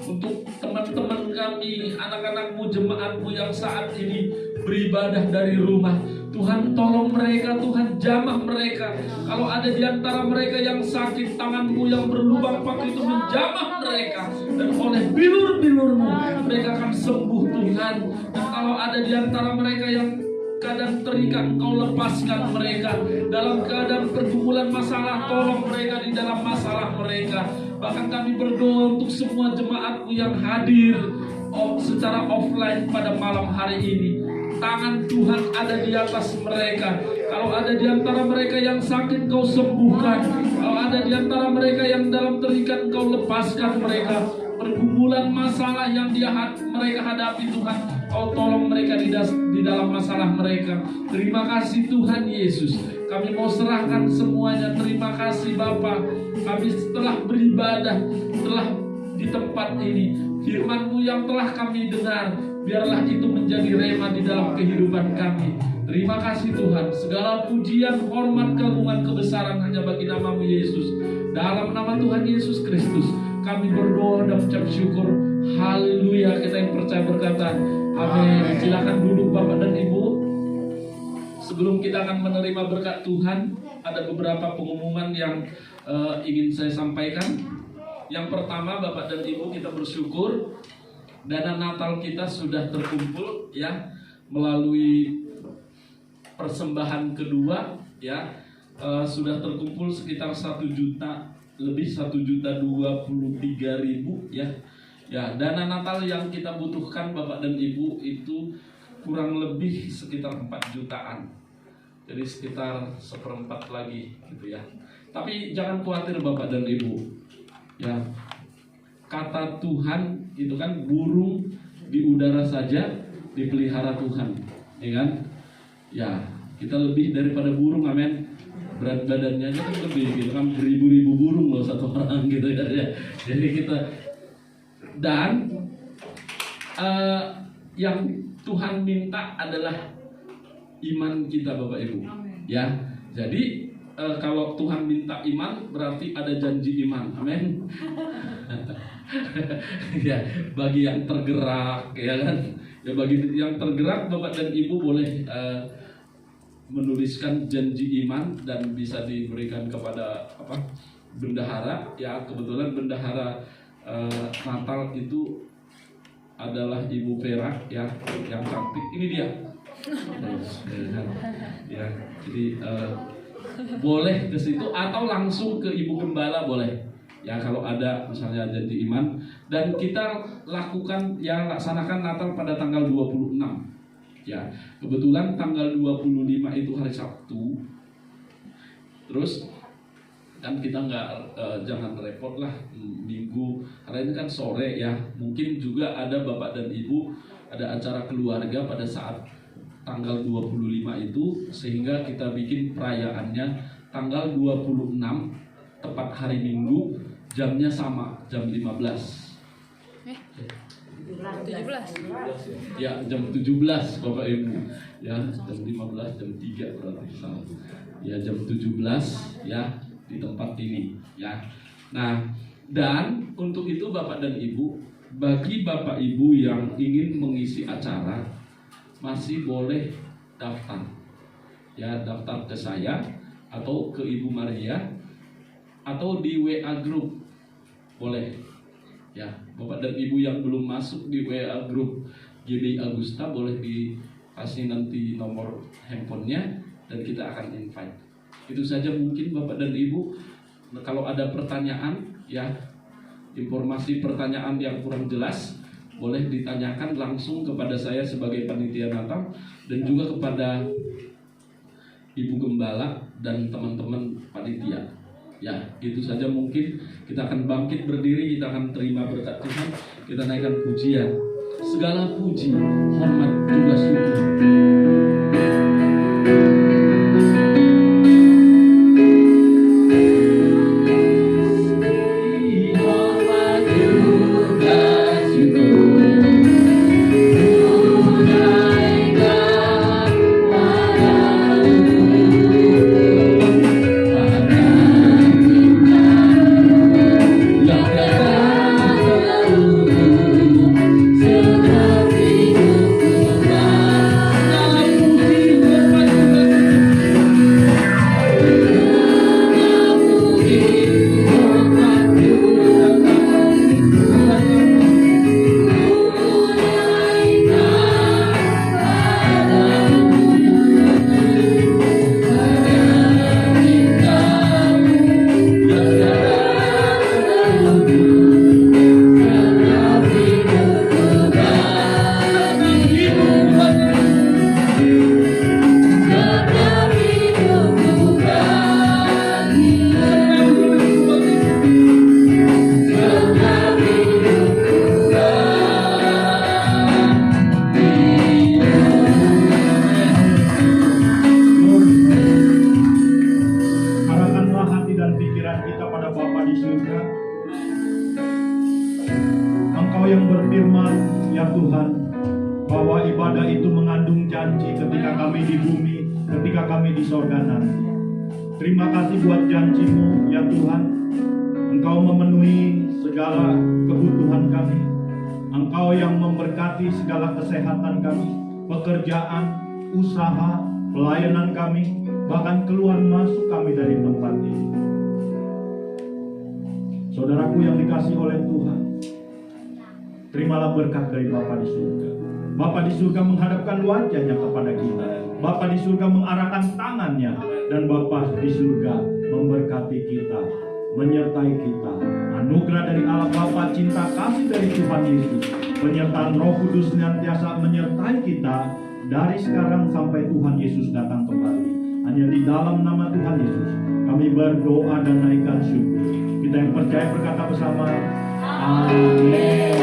untuk teman-teman kami, anak-anak-Mu, jemaat-Mu yang saat ini beribadah dari rumah. Tuhan tolong mereka, Tuhan jamah mereka. Kalau ada di antara mereka yang sakit, tangan-Mu yang berlubang paku itu menjamah mereka. Dan oleh bilur-bilur-Mu mereka akan sembuh Tuhan. Dan kalau ada di antara mereka yang keadaan terikat, Engkau lepaskan mereka. Dalam keadaan pergumulan masalah, tolong mereka di dalam masalah mereka. Bahkan kami berdoa untuk semua jemaat-Mu yang hadir secara offline pada malam hari ini. Tangan Tuhan ada di atas mereka. Kalau ada di antara mereka yang sakit, Engkau sembuhkan. Kalau ada di antara mereka yang dalam terikat, Engkau lepaskan mereka. Pergumulan masalah yang mereka hadapi, Tuhan, Kau tolong mereka di dalam masalah mereka. Terima kasih Tuhan Yesus. Kami mau serahkan semuanya. Terima kasih Bapa. Kami setelah beribadah, setelah di tempat ini, firman-Mu yang telah kami dengar, biarlah itu menjadi rema di dalam kehidupan kami. Terima kasih Tuhan. Segala pujian, hormat, keagungan, kebesaran hanya bagi nama-Mu Yesus. Dalam nama Tuhan Yesus Kristus kami berdoa dan ucap syukur. Haleluya. Kita yang percaya berkata amin. Silakan duduk Bapak dan Ibu. Sebelum kita akan menerima berkat Tuhan, ada beberapa pengumuman yang ingin saya sampaikan. Yang pertama, Bapak dan Ibu, kita bersyukur dana Natal kita sudah terkumpul ya, melalui persembahan kedua ya, sudah terkumpul sekitar 1 juta lebih, 1.023.000 ya. Ya, dana Natal yang kita butuhkan Bapak dan Ibu itu kurang lebih sekitar 4 jutaan. Jadi sekitar 1/4 lagi gitu ya. Tapi jangan khawatir Bapak dan Ibu. Ya, kata Tuhan itu kan, burung di udara saja dipelihara Tuhan, ya kan? Ya, kita lebih daripada burung, amin. Berat badannya aja kan lebih, gitu kan, beribu-ribu burung loh satu orang gitu ya. Jadi kita, dan yang Tuhan minta adalah iman kita Bapak Ibu. Ya, jadi kalau Tuhan minta iman, berarti ada janji iman, amin. Ya, bagi yang tergerak, ya kan, ya bagi yang tergerak, Bapak dan Ibu boleh menuliskan janji iman dan bisa diberikan kepada bendahara. Ya, kebetulan bendahara Natal itu adalah Ibu Vera ya, yang cantik. Ini dia. Ya, jadi boleh ke situ atau langsung ke Ibu Gembala boleh. Ya, kalau ada misalnya janji iman, dan kita lakukan laksanakan Natal pada tanggal 26. Ya, kebetulan tanggal 25 itu hari Sabtu. Terus kan kita jangan repot lah Minggu, karena ini kan sore ya. Mungkin juga ada Bapak dan Ibu ada acara keluarga pada saat tanggal 25 itu, sehingga kita bikin perayaannya tanggal 26 tepat hari Minggu, jamnya sama, jam 15. 17. Ya, jam 17 Bapak Ibu. Ya, jam 15, jam 3 berarti salah. Ya, jam 17 ya di tempat ini ya. Nah, dan untuk itu Bapak dan Ibu, bagi Bapak Ibu yang ingin mengisi acara, masih boleh daftar. Ya, daftar ke saya atau ke Ibu Maria atau di WA group. Boleh. Ya, Bapak dan Ibu yang belum masuk di WA group GB Agusta, boleh dikasih nanti nomor handphonenya dan kita akan invite. Itu saja mungkin Bapak dan Ibu. Kalau ada pertanyaan ya, informasi pertanyaan yang kurang jelas, boleh ditanyakan langsung kepada saya sebagai panitia Natal dan juga kepada Ibu Gembala dan teman-teman panitia. Ya, itu saja mungkin. Kita akan bangkit berdiri, kita akan terima berkat Tuhan, kita naikkan pujian. Segala puji, hormat, juga syukur. Segala Engkau yang berfirman, ya Tuhan, bahwa ibadah itu mengandung janji ketika kami di bumi, ketika kami di sorga nanti. Terima kasih buat janji-Mu, ya Tuhan. Engkau memenuhi segala kebutuhan kami. Engkau yang memberkati segala kesehatan kami, pekerjaan, usaha, pelayanan kami, bahkan keluar masuk kami dari tempat ini. Saudaraku yang dikasihi oleh Tuhan, terimalah berkat dari Bapa di surga. Bapa di surga menghadapkan wajahnya kepada kita. Bapa di surga mengarahkan tangannya. Dan Bapa di surga memberkati kita, menyertai kita. Anugerah dari Allah Bapa, cinta kasih dari Tuhan Yesus, penyertaan Roh Kudus senantiasa menyertai kita dari sekarang sampai Tuhan Yesus datang kembali. Hanya di dalam nama Tuhan Yesus kami berdoa dan naikkan syukur. Kita yang percaya berkata bersama, Amin.